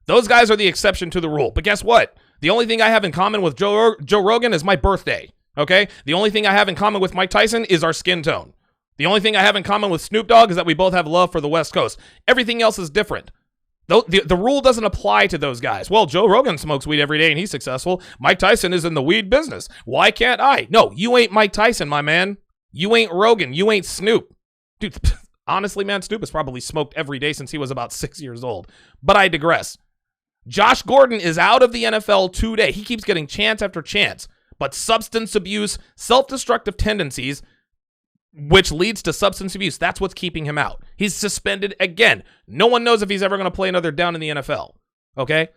Those guys are the exception to the rule. But guess what? The only thing I have in common with Joe Rogan is my birthday, okay? The only thing I have in common with Mike Tyson is our skin tone. The only thing I have in common with Snoop Dogg is that we both have love for the West Coast. Everything else is different. The rule doesn't apply to those guys. Well, Joe Rogan smokes weed every day and he's successful. Mike Tyson is in the weed business. Why can't I? No, you ain't Mike Tyson, my man. You ain't Rogan. You ain't Snoop. Dude, honestly, man, Snoop has probably smoked every day since he was about 6 years old. But I digress. Josh Gordon is out of the NFL today. He keeps getting chance after chance. But substance abuse, self-destructive tendencies, which leads to substance abuse, that's what's keeping him out. He's suspended again. No one knows if he's ever going to play another down in the NFL. Okay?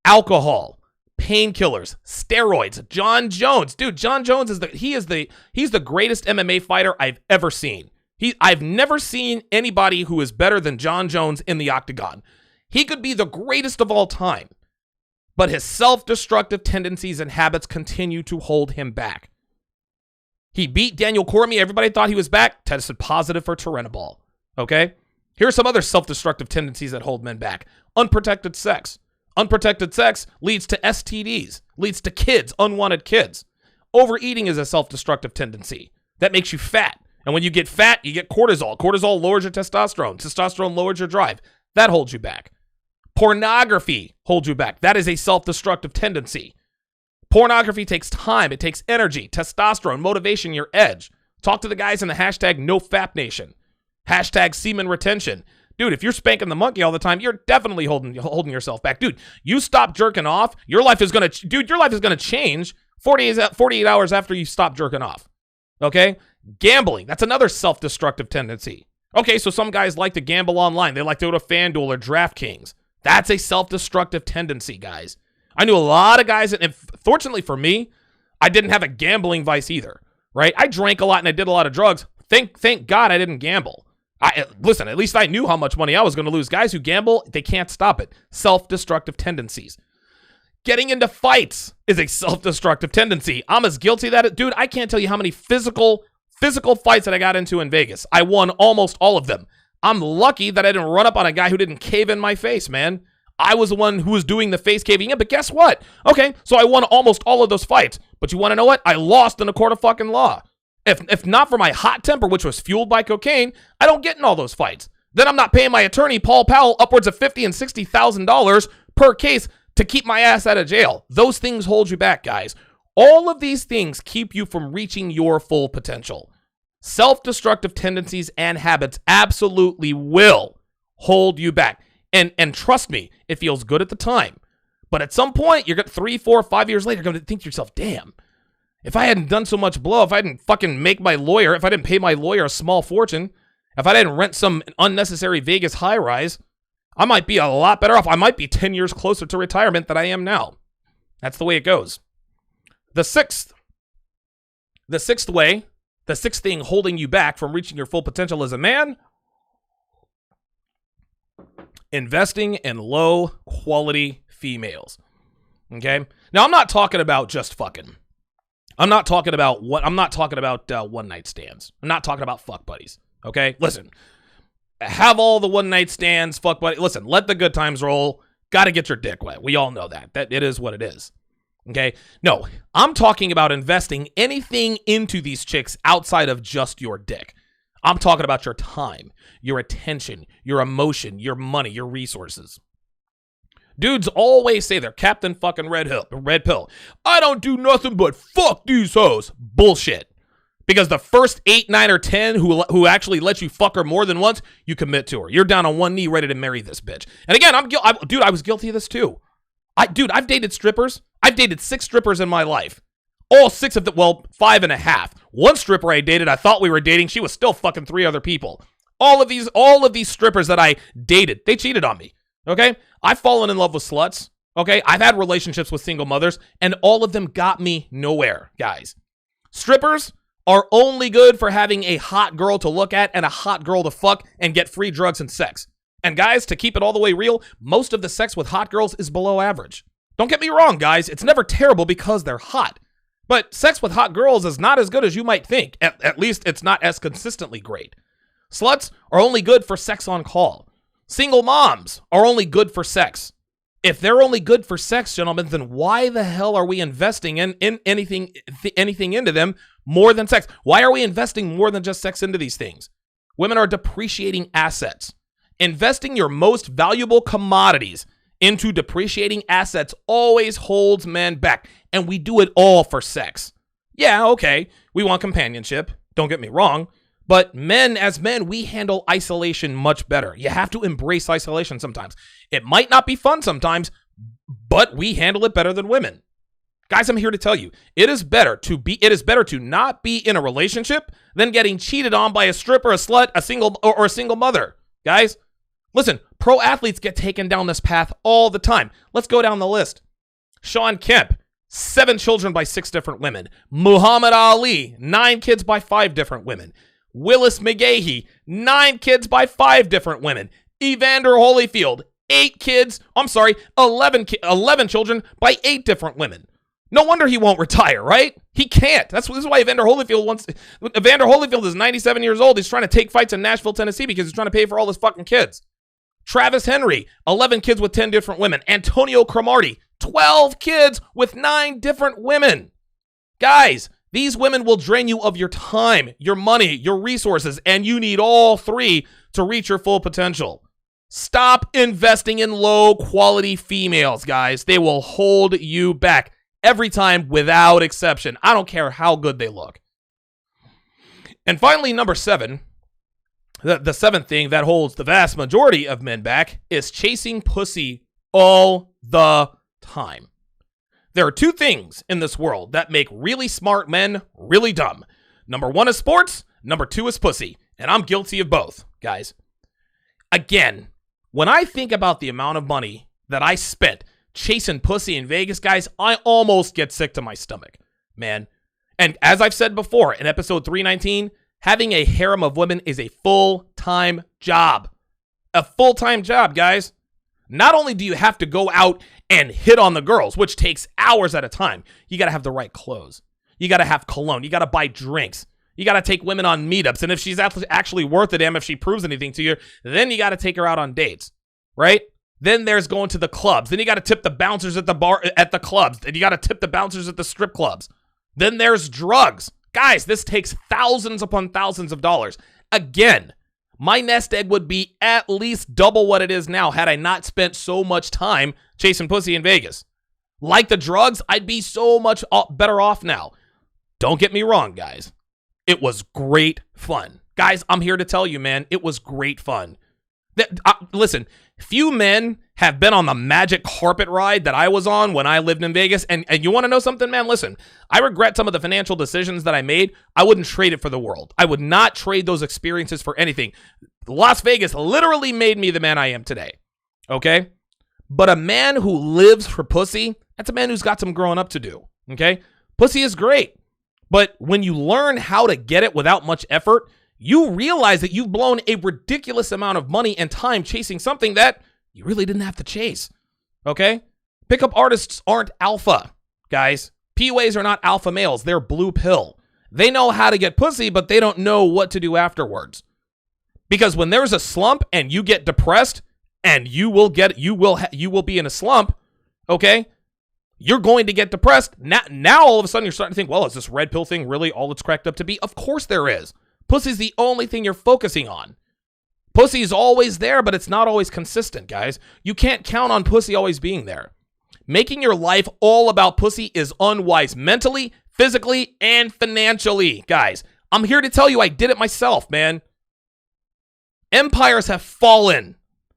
Alcohol, painkillers, steroids, John Jones. Dude, John Jones he's the greatest MMA fighter I've ever seen. I've never seen anybody who is better than John Jones in the octagon. He could be the greatest of all time, but his self-destructive tendencies and habits continue to hold him back. He beat Daniel Cormier. Everybody thought he was back. Tested positive for Turinabol. Okay? Here are some other self-destructive tendencies that hold men back. Unprotected sex. Unprotected sex leads to STDs, leads to kids, unwanted kids. Overeating is a self-destructive tendency. That makes you fat. And when you get fat, you get cortisol. Cortisol lowers your testosterone. Testosterone lowers your drive. That holds you back. Pornography holds you back. That is a self-destructive tendency. Pornography takes time. It takes energy, testosterone, motivation, your edge. Talk to the guys in the hashtag NoFapNation. Hashtag semen retention. Dude, if you're spanking the monkey all the time, you're definitely holding yourself back. Dude, you stop jerking off, your life is going to change 48 hours after you stop jerking off. Okay? Gambling, that's another self-destructive tendency. Okay, so some guys like to gamble online. They like to go to FanDuel or DraftKings. That's a self-destructive tendency, guys. I knew a lot of guys, and fortunately for me, I didn't have a gambling vice either, right? I drank a lot and I did a lot of drugs. Thank God I didn't gamble. Listen, at least I knew how much money I was going to lose. Guys who gamble, they can't stop it. Self-destructive tendencies. Getting into fights is a self-destructive tendency. I'm as guilty of that. Dude, I can't tell you how many physical fights that I got into in Vegas. I won almost all of them. I'm lucky that I didn't run up on a guy who didn't cave in my face, man. I was the one who was doing the face caving in, but guess what? Okay, so I won almost all of those fights. But you want to know what? I lost in a court of fucking law. If not for my hot temper, which was fueled by cocaine, I don't get in all those fights. Then I'm not paying my attorney, Paul Powell, upwards of $50,000 and $60,000 per case to keep my ass out of jail. Those things hold you back, guys. All of these things keep you from reaching your full potential. Self-destructive tendencies and habits absolutely will hold you back. And trust me, it feels good at the time. But at some point, you're going to 3, 4, 5 years later, you're going to think to yourself, damn, if I hadn't done so much blow, if I didn't fucking make my lawyer, if I didn't pay my lawyer a small fortune, if I didn't rent some unnecessary Vegas high-rise, I might be a lot better off. I might be 10 years closer to retirement than I am now. That's the way it goes. The sixth thing holding you back from reaching your full potential as a man, investing in low-quality females. Okay? Now, I'm not talking about just fucking. I'm not talking about one-night stands. I'm not talking about fuck buddies. Okay? Listen. Have all the one-night stands, fuck buddies. Listen, let the good times roll. Got to get your dick wet. We all know that. That it is what it is. Okay? No, I'm talking about investing anything into these chicks outside of just your dick. I'm talking about your time, your attention, your emotion, your money, your resources. Dudes always say they're Captain fucking Red Pill. I don't do nothing but fuck these hoes. Bullshit. Because the first 8, 9, or 10 who actually let you fuck her more than once, you commit to her. You're down on one knee ready to marry this bitch. And again, I was guilty of this too. I've dated strippers. I've dated 6 strippers in my life. All 6 of them, 5.5. One stripper I dated, I thought we were dating. She was still fucking 3 other people. All of these strippers that I dated, they cheated on me. Okay? I've fallen in love with sluts. Okay? I've had relationships with single mothers, and all of them got me nowhere, guys. Strippers are only good for having a hot girl to look at and a hot girl to fuck and get free drugs and sex. And guys, to keep it all the way real, most of the sex with hot girls is below average. Don't get me wrong, guys. It's never terrible because they're hot. But sex with hot girls is not as good as you might think. At least it's not as consistently great. Sluts are only good for sex on call. Single moms are only good for sex. If they're only good for sex, gentlemen, then why the hell are we investing in anything into them more than sex? Why are we investing more than just sex into these things? Women are depreciating assets. Investing your most valuable commodities into depreciating assets always holds men back, and we do it all for sex. Yeah, okay, we want companionship, don't get me wrong, but men, as men, we handle isolation much better. You have to embrace isolation sometimes. It might not be fun sometimes, but we handle it better than women. Guys, I'm here to tell you, it is better to not be in a relationship than getting cheated on by a stripper, a slut, a single mother. Guys, listen, pro athletes get taken down this path all the time. Let's go down the list. Sean Kemp, 7 children by 6 different women. Muhammad Ali, 9 kids by 5 different women. Willis McGahee, 9 kids by 5 different women. Evander Holyfield, 11 children by 8 different women. No wonder he won't retire, right? He can't. This is why Evander Holyfield is 97 years old. He's trying to take fights in Nashville, Tennessee because he's trying to pay for all his fucking kids. Travis Henry, 11 kids with 10 different women. Antonio Cromartie, 12 kids with 9 different women. Guys, these women will drain you of your time, your money, your resources, and you need all 3 to reach your full potential. Stop investing in low-quality females, guys. They will hold you back every time without exception. I don't care how good they look. And finally, number 7, the seventh thing that holds the vast majority of men back is chasing pussy all the time. There are 2 things in this world that make really smart men really dumb. Number 1 is sports. Number 2 is pussy. And I'm guilty of both, guys. Again, when I think about the amount of money that I spent chasing pussy in Vegas, guys, I almost get sick to my stomach, man. And as I've said before in episode 319, having a harem of women is a full-time job. A full-time job, guys. Not only do you have to go out and hit on the girls, which takes hours at a time, you got to have the right clothes. You got to have cologne. You got to buy drinks. You got to take women on meetups. And if she's actually worth a damn, if she proves anything to you, then you got to take her out on dates, right? Then there's going to the clubs. Then you got to tip the bouncers at the bar, at the clubs. And you got to tip the bouncers at the strip clubs. Then there's drugs. Guys, this takes thousands upon thousands of dollars. Again, my nest egg would be at least double what it is now had I not spent so much time chasing pussy in Vegas. Like the drugs, I'd be so much better off now. Don't get me wrong, guys. It was great fun. Guys, I'm here to tell you, man, it was great fun. Listen, few men have been on the magic carpet ride that I was on when I lived in Vegas. And you want to know something, man? Listen, I regret some of the financial decisions that I made. I wouldn't trade it for the world. I would not trade those experiences for anything. Las Vegas literally made me the man I am today. Okay? But a man who lives for pussy, that's a man who's got some growing up to do. Okay? Pussy is great. But when you learn how to get it without much effort, you realize that you've blown a ridiculous amount of money and time chasing something that you really didn't have to chase. Okay? Pickup artists aren't alpha, guys. PUAs are not alpha males. They're blue pill. They know how to get pussy, but they don't know what to do afterwards. Because when there's a slump and you get depressed and you will be in a slump, okay? You're going to get depressed. Now all of a sudden you're starting to think, well, is this red pill thing really all it's cracked up to be? Of course there is. Pussy's the only thing you're focusing on. Pussy's always there, but it's not always consistent, guys. You can't count on pussy always being there. Making your life all about pussy is unwise mentally, physically, and financially, guys. I'm here to tell you I did it myself, man. Empires have fallen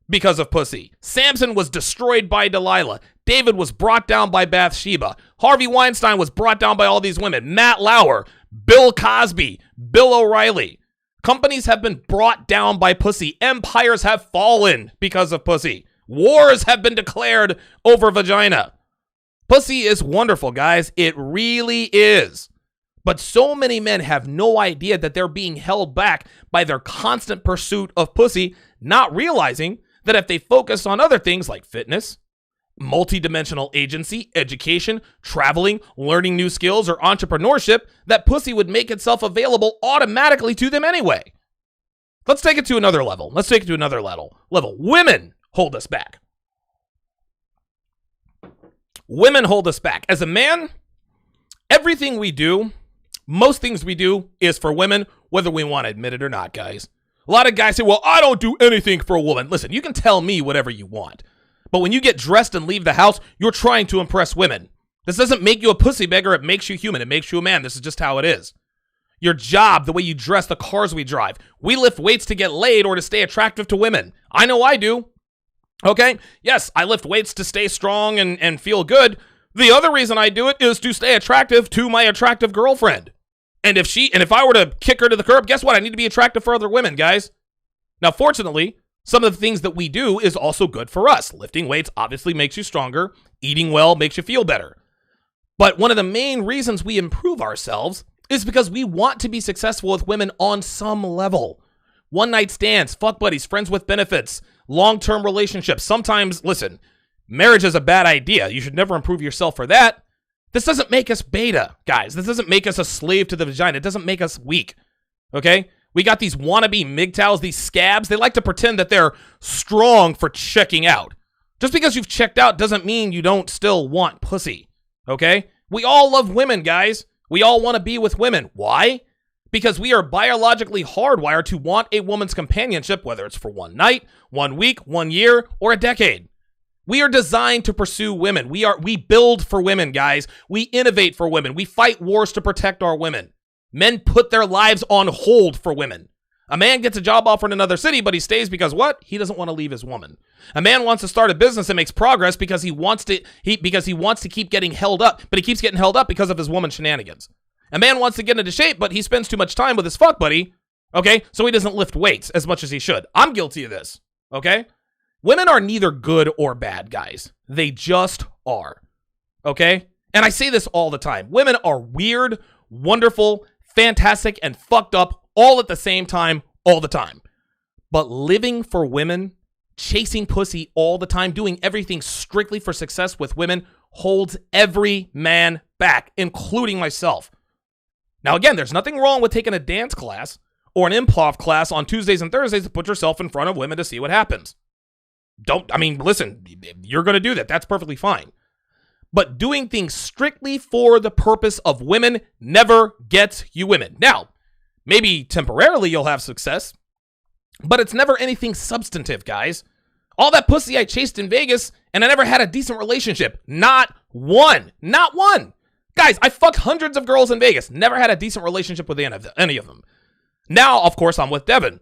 because of pussy. Samson was destroyed by Delilah. David was brought down by Bathsheba. Harvey Weinstein was brought down by all these women. Matt Lauer, Bill Cosby, Bill O'Reilly. Companies have been brought down by pussy. Empires have fallen because of pussy. Wars have been declared over vagina. Pussy is wonderful, guys. It really is. But so many men have no idea that they're being held back by their constant pursuit of pussy, not realizing that if they focus on other things like fitness, multidimensional agency, education, traveling, learning new skills, or entrepreneurship, that pussy would make itself available automatically to them anyway. Let's take it to another level. Women hold us back. Women hold us back. As a man, everything we do, most things we do is for women, whether we want to admit it or not, guys. A lot of guys say, well, I don't do anything for a woman. Listen, you can tell me whatever you want. But when you get dressed and leave the house, you're trying to impress women. This doesn't make you a pussy beggar. It makes you human. It makes you a man. This is just how it is. Your job, the way you dress, the cars we drive. We lift weights to get laid or to stay attractive to women. I know I do. Okay? Yes, I lift weights to stay strong and feel good. The other reason I do it is to stay attractive to my attractive girlfriend. And if I were to kick her to the curb, guess what? I need to be attractive for other women, guys. Now, fortunately, some of the things that we do is also good for us. Lifting weights obviously makes you stronger. Eating well makes you feel better. But one of the main reasons we improve ourselves is because we want to be successful with women on some level. One-night stands, fuck buddies, friends with benefits, long-term relationships. Sometimes, listen, marriage is a bad idea. You should never improve yourself for that. This doesn't make us beta, guys. This doesn't make us a slave to the vagina. It doesn't make us weak, okay? We got these wannabe MGTOWs, these scabs. They like to pretend that they're strong for checking out. Just because you've checked out doesn't mean you don't still want pussy, okay? We all love women, guys. We all want to be with women. Why? Because we are biologically hardwired to want a woman's companionship, whether it's for one night, 1 week, 1 year, or a decade. We are designed to pursue women. We build for women, guys. We innovate for women. We fight wars to protect our women. Men put their lives on hold for women. A man gets a job offer in another city, but he stays because what? He doesn't want to leave his woman. A man wants to start a business and makes progress because he wants to keep getting held up, but he keeps getting held up because of his woman's shenanigans. A man wants to get into shape, but he spends too much time with his fuck buddy, okay? So he doesn't lift weights as much as he should. I'm guilty of this, okay? Women are neither good or bad, guys. They just are, okay? And I say this all the time. Women are weird, wonderful, fantastic, and fucked up all at the same time, all the time. But living for women, chasing pussy all the time, doing everything strictly for success with women holds every man back, including myself. Now, again, there's nothing wrong with taking a dance class or an improv class on Tuesdays and Thursdays to put yourself in front of women to see what happens. Listen, you're going to do that. That's perfectly fine. But doing things strictly for the purpose of women never gets you women. Now, maybe temporarily you'll have success, but it's never anything substantive, guys. All that pussy I chased in Vegas, and I never had a decent relationship. Not one. Not one. Guys, I fucked hundreds of girls in Vegas. Never had a decent relationship with any of them. Now, of course, I'm with Devin,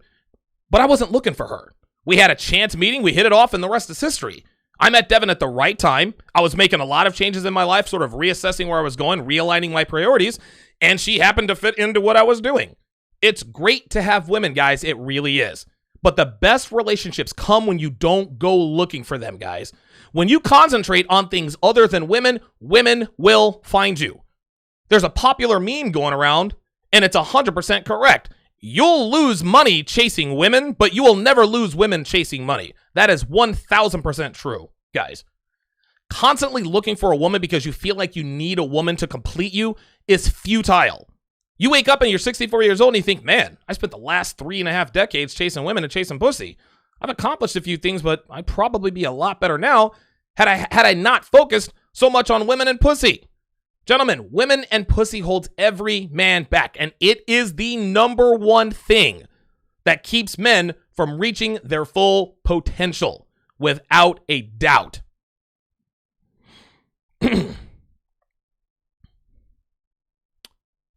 but I wasn't looking for her. We had a chance meeting, we hit it off, and the rest is history. I met Devin at the right time. I was making a lot of changes in my life, sort of reassessing where I was going, realigning my priorities, and she happened to fit into what I was doing. It's great to have women, guys. It really is. But the best relationships come when you don't go looking for them, guys. When you concentrate on things other than women, women will find you. There's a popular meme going around, and it's 100% correct. You'll lose money chasing women, but you will never lose women chasing money. That is 1000% true, guys. Constantly looking for a woman because you feel like you need a woman to complete you is futile. You wake up and you're 64 years old and you think, man, I spent the last 3.5 decades chasing women and chasing pussy. I've accomplished a few things, but I'd probably be a lot better now had I not focused so much on women and pussy. Gentlemen, women and pussy holds every man back, and it is the number one thing that keeps men from reaching their full potential, without a doubt.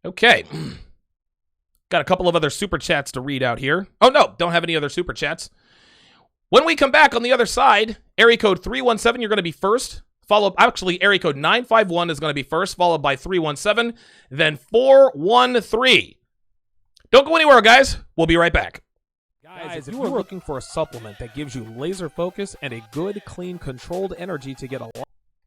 Okay. Got a couple of other super chats to read out here. Oh, no, don't have any other super chats. When we come back on the other side, area code 317, you're going to be first. Area code 951 is going to be first, followed by 317, then 413. Don't go anywhere, guys. We'll be right back. Guys, if you are looking for a supplement that gives you laser focus and a good, clean, controlled energy to get a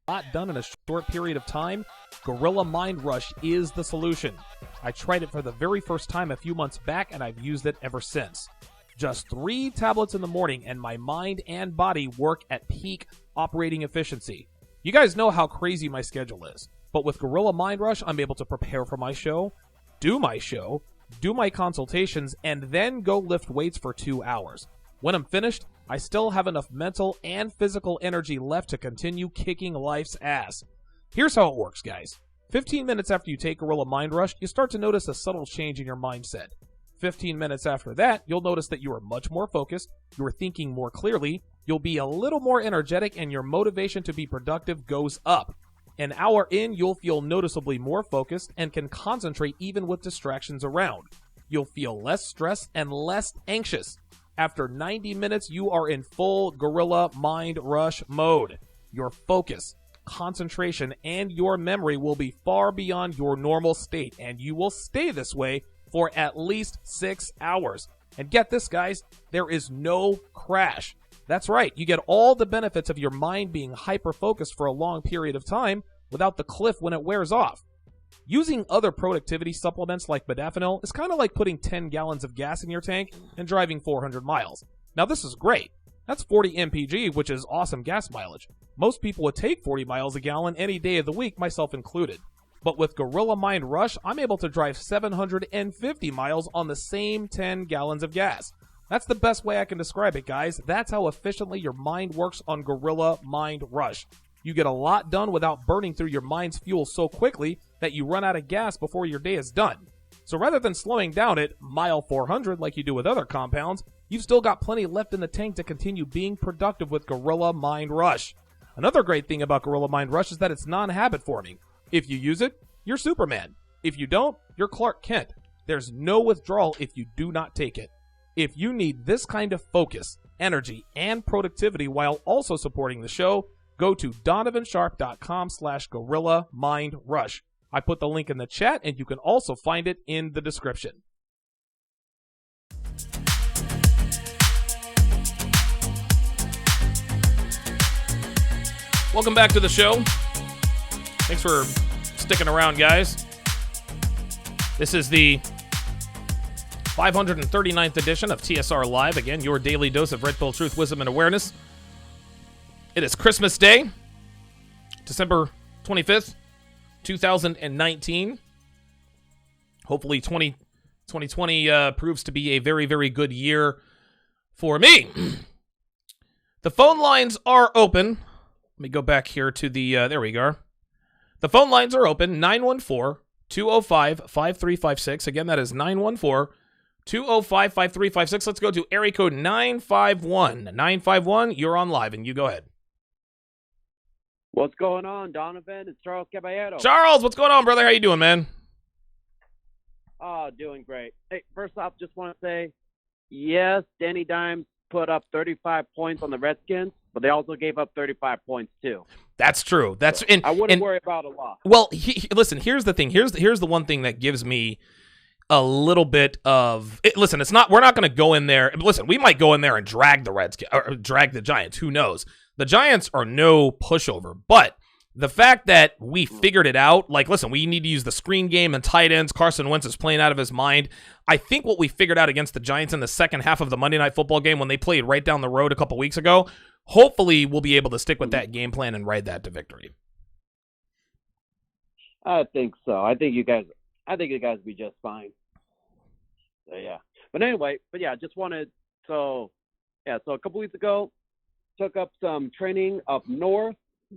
lot done in a short period of time, Gorilla Mind Rush is the solution. I tried it for the very first time a few months back, and I've used it ever since. Just 3 tablets in the morning, and my mind and body work at peak operating efficiency. You guys know how crazy my schedule is, but with Gorilla Mind Rush, I'm able to prepare for my show, do my consultations, and then go lift weights for 2 hours. When I'm finished, I still have enough mental and physical energy left to continue kicking life's ass. Here's how it works, guys. 15 minutes after you take Gorilla Mind Rush, you start to notice a subtle change in your mindset. 15 minutes after that, you'll notice that you are much more focused, you are thinking more clearly, you'll be a little more energetic, and your motivation to be productive goes up. An hour in, you'll feel noticeably more focused and can concentrate even with distractions around. You'll feel less stressed and less anxious. After 90 minutes, you are in full Gorilla Mind Rush mode. Your focus, concentration, and your memory will be far beyond your normal state, and you will stay this way for at least 6 hours. And get this, guys, there is no crash. That's right, you get all the benefits of your mind being hyper-focused for a long period of time without the cliff when it wears off. Using other productivity supplements like modafinil is kind of like putting 10 gallons of gas in your tank and driving 400 miles. Now this is great. That's 40 mpg, which is awesome gas mileage. Most people would take 40 miles a gallon any day of the week, myself included. But with Gorilla Mind Rush, I'm able to drive 750 miles on the same 10 gallons of gas. That's the best way I can describe it, guys. That's how efficiently your mind works on Gorilla Mind Rush. You get a lot done without burning through your mind's fuel so quickly that you run out of gas before your day is done. So rather than slowing down at mile 400 like you do with other compounds, you've still got plenty left in the tank to continue being productive with Gorilla Mind Rush. Another great thing about Gorilla Mind Rush is that it's non-habit forming. If you use it, you're Superman. If you don't, you're Clark Kent. There's no withdrawal if you do not take it. If you need this kind of focus, energy, and productivity while also supporting the show, go to donovansharpe.com/Gorilla Mind Rush. I put the link in the chat, and you can also find it in the description. Welcome back to the show. Thanks for sticking around, guys. This is the 539th edition of TSR Live. Again, your daily dose of red pill truth, wisdom, and awareness. It is Christmas Day, December 25th, 2019. Hopefully 2020 proves to be a very, very good year for me. The phone lines are open. Let me go back here to the, there we go. The phone lines are open, 914-205-5356. Again, that is 914-205-5356. Let's go to area code 951. 951, you're on live, and you go ahead. What's going on, Donovan? It's Charles Caballero. Charles, what's going on, brother? How you doing, man? Oh, doing great. Hey, first off, just want to say, yes, Danny Dimes put up 35 points on the Redskins, but they also gave up 35 points too. That's true. That's so I wouldn't worry about a lot. Well, listen. Here's the thing. Here's the one thing that gives me a little bit of listen. It's not. We're not going to go in there. Listen, we might go in there and drag the Redskins or drag the Giants. Who knows? The Giants are no pushover, but the fact that we figured it out, like, listen, we need to use the screen game and tight ends. Carson Wentz is playing out of his mind. I think what we figured out against the Giants in the second half of the Monday Night Football game when they played right down the road a couple weeks ago, hopefully we'll be able to stick with that game plan and ride that to victory. I think so. I think you guys will be just fine. So, yeah. But anyway, just wanted, so a couple weeks ago, took up some training up north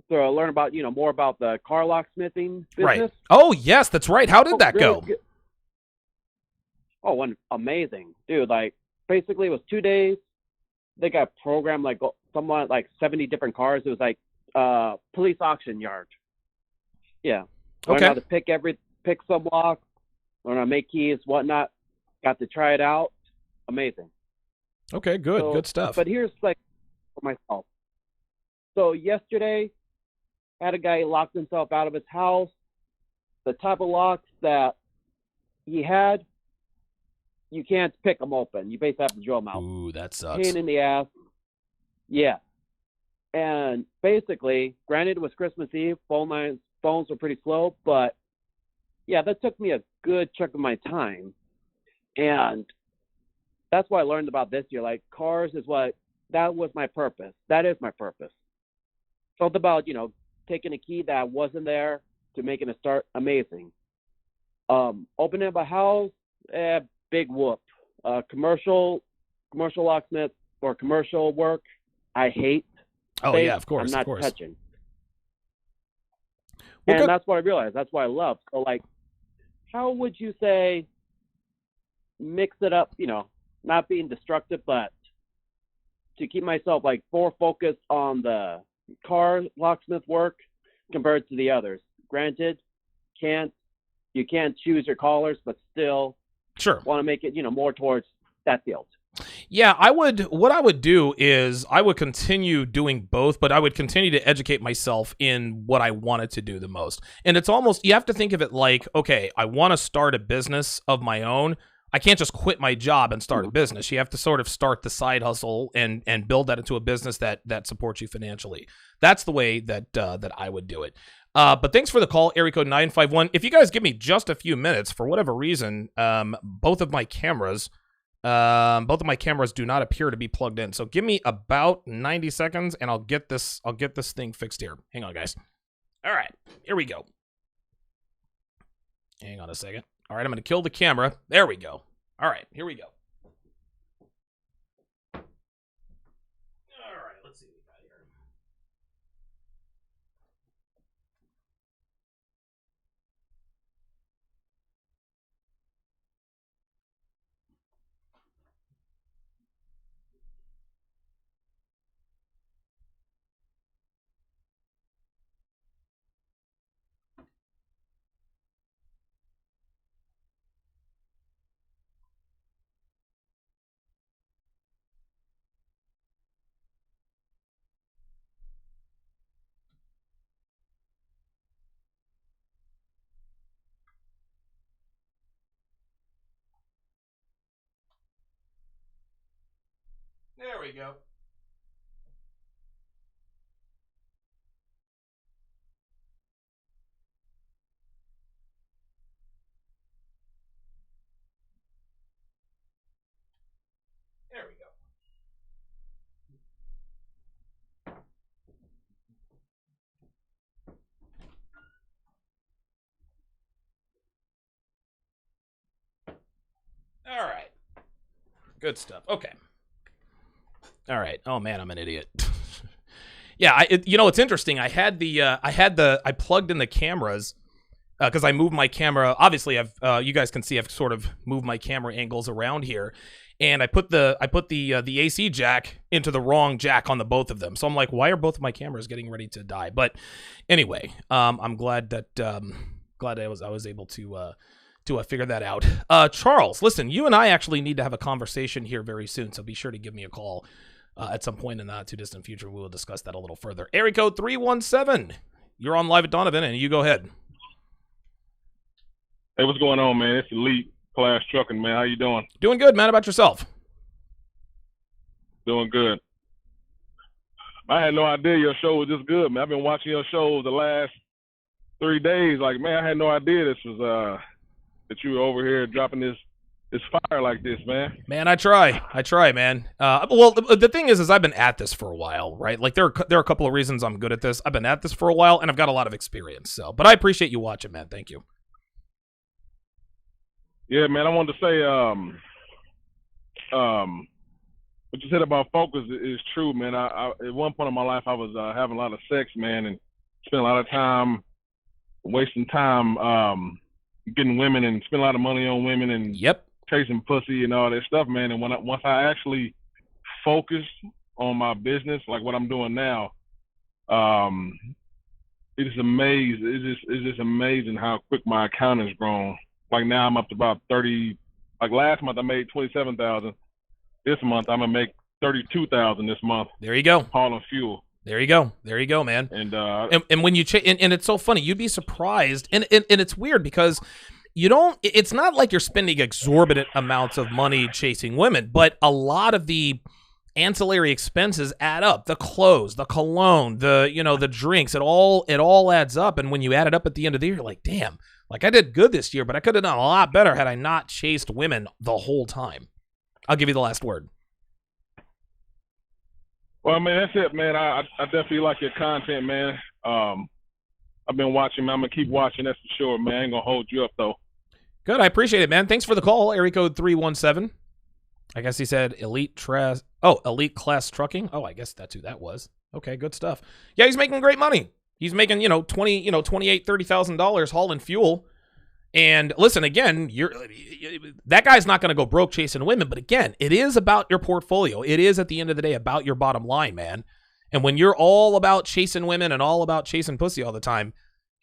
to learn about, more about the car locksmithing business. Right. Oh, yes, that's right. How did that go? Good. Oh, amazing. Dude, like, basically it was 2 days. They got programmed like somewhat like 70 different cars. It was like police auction yard. Yeah. Learned how to pick some locks, learn how to make keys, whatnot. Got to try it out. Amazing. Okay, good. Good stuff. But here's like for myself. So yesterday, I had a guy locked himself out of his house. The type of locks that he had, you can't pick them open. You basically have to drill them out. Ooh, that sucks. Pain in the ass. Yeah. And basically, granted, it was Christmas Eve. Phones were pretty slow, but yeah, that took me a good chunk of my time. And that's what I learned about this year. Like, cars that was my purpose. That is my purpose. Something about, taking a key that wasn't there to making it start amazing. Opening up a house, big whoop. Commercial locksmith, or commercial work, I hate. Oh, space. yeah, of course. I'm not of course. touching. Well, And that's what I realized. That's what I love. So, like, how would you say mix it up, not being destructive, but to keep myself, like, more focused on the car locksmith work compared to the others? Granted, you can't choose your callers, but still Sure. want to make it, more towards that field. Yeah, what I would do is I would continue doing both, but I would continue to educate myself in what I wanted to do the most. And it's almost, you have to think of it like, okay, I want to start a business of my own. I can't just quit my job and start a business. You have to sort of start the side hustle and build that into a business that supports you financially. That's the way that I would do it. But thanks for the call, area code 951. If you guys give me just a few minutes, for whatever reason, both of my cameras do not appear to be plugged in. So give me about 90 seconds and I'll get this thing fixed here. Hang on, guys. All right, here we go. Hang on a second. All right, I'm going to kill the camera. There we go. All right, here we go. All right, let's see what we got here. There we go. There we go. All right. Good stuff. Okay. All right. Oh man, I'm an idiot. Yeah, it's interesting. I plugged in the cameras because I moved my camera. Obviously, you guys can see I've sort of moved my camera angles around here, and I put the AC jack into the wrong jack on the both of them. So I'm like, why are both of my cameras getting ready to die? But anyway, I'm glad that I was able to figure that out. Charles, listen, you and I actually need to have a conversation here very soon, so be sure to give me a call at some point in the not too distant future. We will discuss that a little further. Area code 317. You're on live at Donovan, and you go ahead. Hey, what's going on, man? It's Elite Class Trucking, man. How you doing? Doing good, man. How about yourself? Doing good. I had no idea your show was this good, man. I've been watching your show the last 3 days. Like, man, I had no idea this was that you were over here dropping this fire like this, man. Man, I try, man. Well, the thing is I've been at this for a while, right? Like there are a couple of reasons I'm good at this. I've been at this for a while, and I've got a lot of experience. So, but I appreciate you watching, man. Thank you. Yeah, man. I wanted to say, what you said about focus is true, man. I at one point in my life, I was having a lot of sex, man, and spent a lot of time wasting time getting women and spend a lot of money on women and chasing pussy and all that stuff, man. And once I actually focused on my business, like what I'm doing now, it is amazing. It's just amazing how quick my account has grown. Like now I'm up to about 30. Like last month I made 27,000. This month I'm gonna make 32,000 this month. There you go. Hauling fuel. There you go, man. And when you and it's so funny, you'd be surprised, and it's weird because you don't. It's not like you're spending exorbitant amounts of money chasing women, but a lot of the ancillary expenses add up. The clothes, the cologne, the drinks, it all adds up. And when you add it up at the end of the year, you're like, damn, like I did good this year, but I could have done a lot better had I not chased women the whole time. I'll give you the last word. Well, man, that's it, man. I definitely like your content, man. I've been watching, man. I'm going to keep watching, that's for sure, man. I ain't going to hold you up, though. Good. I appreciate it, man. Thanks for the call. Area code 317. I guess he said elite class trucking. Oh, I guess that's who that was. Okay, good stuff. Yeah, he's making great money. He's making, $28,000-$30,000 hauling fuel. And listen, again, that guy's not going to go broke chasing women. But again, it is about your portfolio. It is, at the end of the day, about your bottom line, man. And when you're all about chasing women and all about chasing pussy all the time,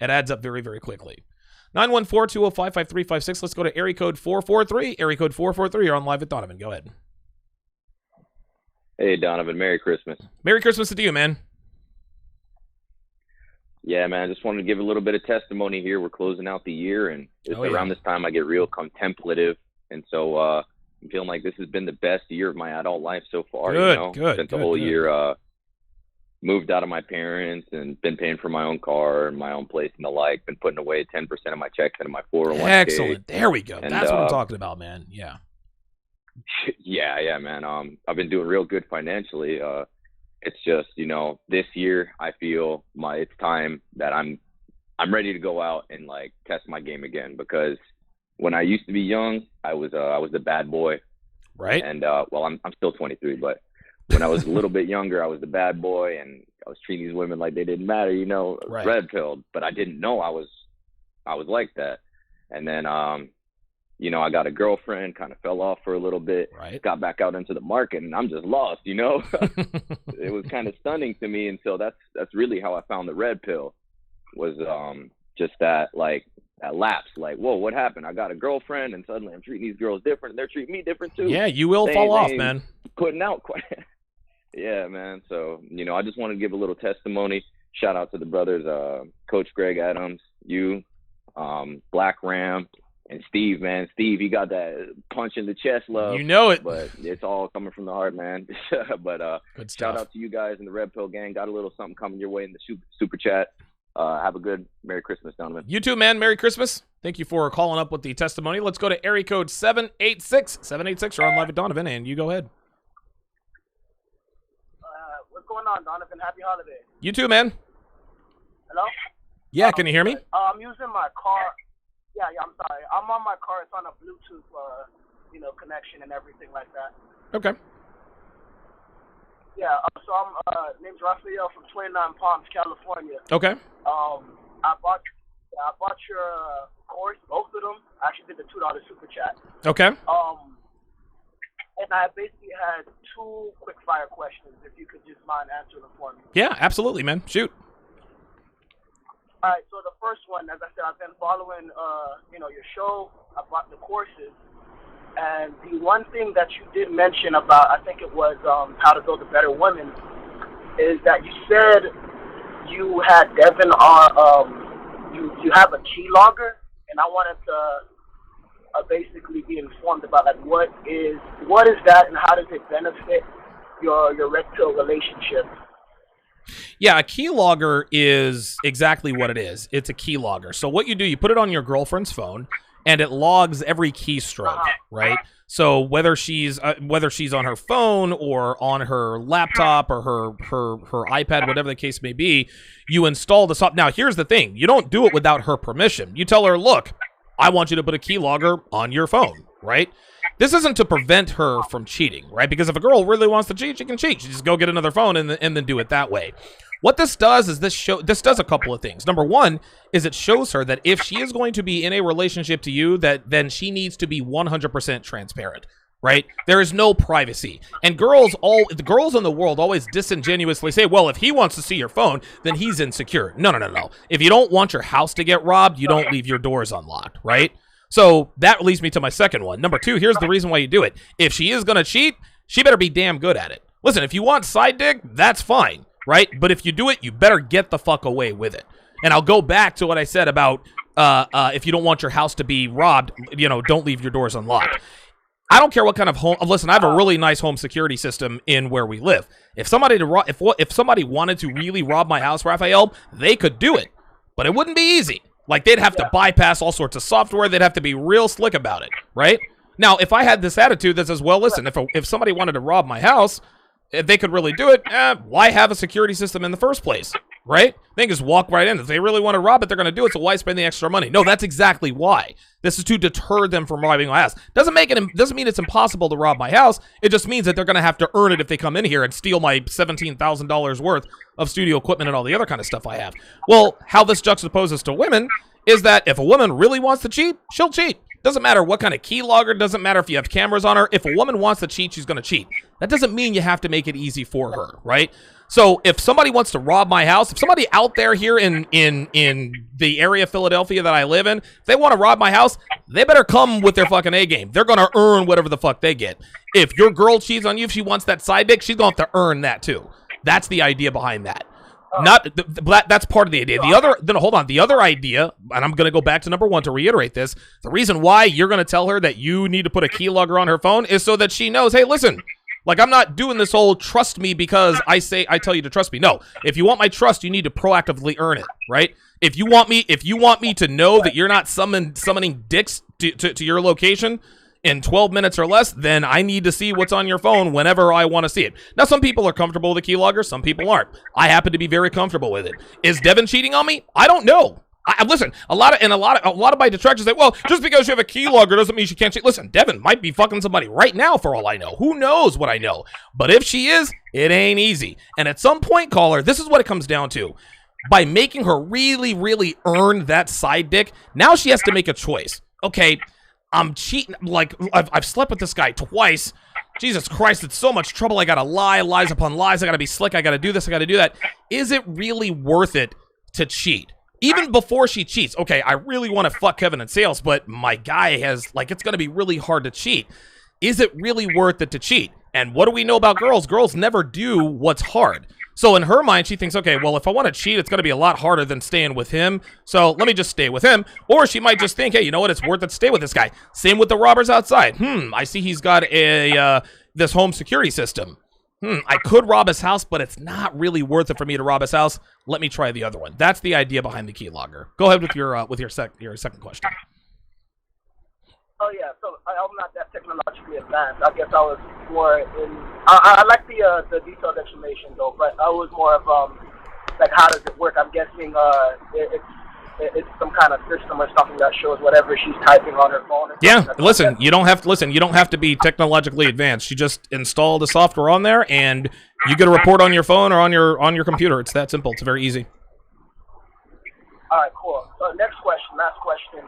it adds up very, very quickly. 914-205-5356. Let's go to area code 443. Area code 443. You're on Live with Donovan. Go ahead. Hey, Donovan. Merry Christmas. Merry Christmas to you, man. Yeah, man. I just wanted to give a little bit of testimony here. We're closing out the year, and around this time I get real contemplative. And so I'm feeling like this has been the best year of my adult life so far. Spent the whole year moved out of my parents and been paying for my own car and my own place and the like. Been putting away 10% of my checks into my 401k. Excellent. There we go. And that's what I'm talking about, man. Yeah. Yeah, man. I've been doing real good financially. It's just, this year I feel it's time that I'm ready to go out and like test my game again, because when I used to be young, I was the bad boy. Right. And I'm still 23, but when I was a little bit younger, I was the bad boy, and I was treating these women like they didn't matter, right. Red pilled, but I didn't know I was like that. And then I got a girlfriend, kind of fell off for a little bit, right. Got back out into the market, and I'm just lost, It was kind of stunning to me. And so that's really how I found the red pill, was just that lapse. Like, whoa, what happened? I got a girlfriend, and suddenly I'm treating these girls different, and they're treating me different too. Yeah, you will fall off, man. Putting out quite. Yeah, man. So, I just want to give a little testimony. Shout out to the brothers, Coach Greg Adams, you, Black Ram, and Steve, man. Steve, he got that punch in the chest love. You know it. But it's all coming from the heart, man. But good stuff. Shout out to you guys in the Red Pill gang. Got a little something coming your way in the super chat. Have a good Merry Christmas, Donovan. You too, man. Merry Christmas. Thank you for calling up with the testimony. Let's go to area code 786. 786, you're on Live with Donovan, and you go ahead. What's going on, Donovan? Happy holidays. You too, man. Hello? Yeah, can you hear me? I'm using my car. Yeah, I'm sorry. I'm on my car. It's on a Bluetooth, connection and everything like that. Okay. Yeah, so I'm name's Rafael from 29 Palms, California. Okay. I bought your course, both of them. I actually did the $2 super chat. Okay. And I basically had two quick fire questions, if you could just mind answering them for me. Yeah, absolutely, man. Shoot. All right, so the first one, as I said, I've been following, your show. I bought the courses. And the one thing that you did mention about, I think it was How to Build a Better Woman, is that you said you had Devin on, you have a key logger, and I wanted to basically be informed about what is that and how does it benefit your red pill relationship? Yeah, a key logger is exactly what it is. It's a key logger. So what you do, you put it on your girlfriend's phone, and it logs every keystroke, right? So whether she's on her phone or on her laptop or her iPad, whatever the case may be, you install the software. Now, here's the thing. You don't do it without her permission. You tell her, look, I want you to put a key logger on your phone, right? This isn't to prevent her from cheating, right? Because if a girl really wants to cheat, she can cheat. She just go get another phone and then do it that way. What this does is this does a couple of things. Number one is it shows her that if she is going to be in a relationship to you, then she needs to be 100% transparent, right? There is no privacy. And the girls in the world always disingenuously say, well, if he wants to see your phone, then he's insecure. No. If you don't want your house to get robbed, you don't leave your doors unlocked, right? So that leads me to my second one. Number two, here's the reason why you do it. If she is going to cheat, she better be damn good at it. Listen, if you want side dick, that's fine, right? But if you do it, you better get the fuck away with it. And I'll go back to what I said about if you don't want your house to be robbed, don't leave your doors unlocked. I don't care what kind of home. Listen, I have a really nice home security system in where we live. If somebody wanted to really rob my house, Raphael, they could do it, but it wouldn't be easy. Like, they'd have to bypass all sorts of software. They'd have to be real slick about it, right? Now, if I had this attitude that says, well, listen, if somebody wanted to rob my house, if they could really do it, why have a security system in the first place, right? They can just walk right in. If they really want to rob it, they're going to do it, so why spend the extra money? No, that's exactly why. This is to deter them from robbing my house. Doesn't mean it's impossible to rob my house. It just means that they're going to have to earn it if they come in here and steal my $17,000 worth of studio equipment and all the other kind of stuff I have. Well, how this juxtaposes to women is that if a woman really wants to cheat, she'll cheat. Doesn't matter what kind of keylogger, doesn't matter if you have cameras on her. If a woman wants to cheat, she's going to cheat. That doesn't mean you have to make it easy for her, right? So if somebody wants to rob my house, if somebody out there here in the area of Philadelphia that I live in, if they want to rob my house, they better come with their fucking A game. They're going to earn whatever the fuck they get. If your girl cheats on you, if she wants that side dick, she's going to have to earn that too. That's the idea behind that. That's part of the idea. The other idea, and I'm going to go back to number one to reiterate this. The reason why you're going to tell her that you need to put a keylogger on her phone is so that she knows, hey, listen, like, I'm not doing this whole trust me because I tell you to trust me. No, if you want my trust, you need to proactively earn it, right? If you want me to know that you're not summoning dicks to your location in 12 minutes or less, then I need to see what's on your phone whenever I want to see it. Now, some people are comfortable with a keylogger, some people aren't. I happen to be very comfortable with it. Is Devin cheating on me? I don't know. Listen, a lot of my detractors say, well, just because you have a keylogger doesn't mean she can't cheat. Listen, Devin might be fucking somebody right now for all I know. Who knows what I know? But if she is, it ain't easy. And at some point, caller, this is what it comes down to. By making her really, really earn that side dick, now she has to make a choice. Okay, I'm cheating. Like, I've slept with this guy twice. Jesus Christ, it's so much trouble. I gotta lie, lies upon lies. I gotta be slick. I gotta do this. I gotta do that. Is it really worth it to cheat? Even before she cheats, okay, I really want to fuck Kevin in sales, but my guy has, like, it's going to be really hard to cheat. Is it really worth it to cheat? And what do we know about girls? Girls never do what's hard. So in her mind, she thinks, okay, well, if I want to cheat, it's going to be a lot harder than staying with him. So let me just stay with him. Or she might just think, hey, you know what? It's worth it to stay with this guy. Same with the robbers outside. I see he's got this home security system. I could rob his house, but it's not really worth it for me to rob his house. Let me try the other one. That's the idea behind the keylogger. Go ahead with your second question. Oh yeah, so I'm not that technologically advanced. I guess I was more in. I like the detailed explanation though, but I was more of like how does it work? I'm guessing it's some kind of system or something that shows whatever she's typing on her phone. Yeah, listen, you don't have to be technologically advanced. You just install the software on there, and you get a report on your phone or on your computer. It's that simple. It's very easy. All right, cool. Last question.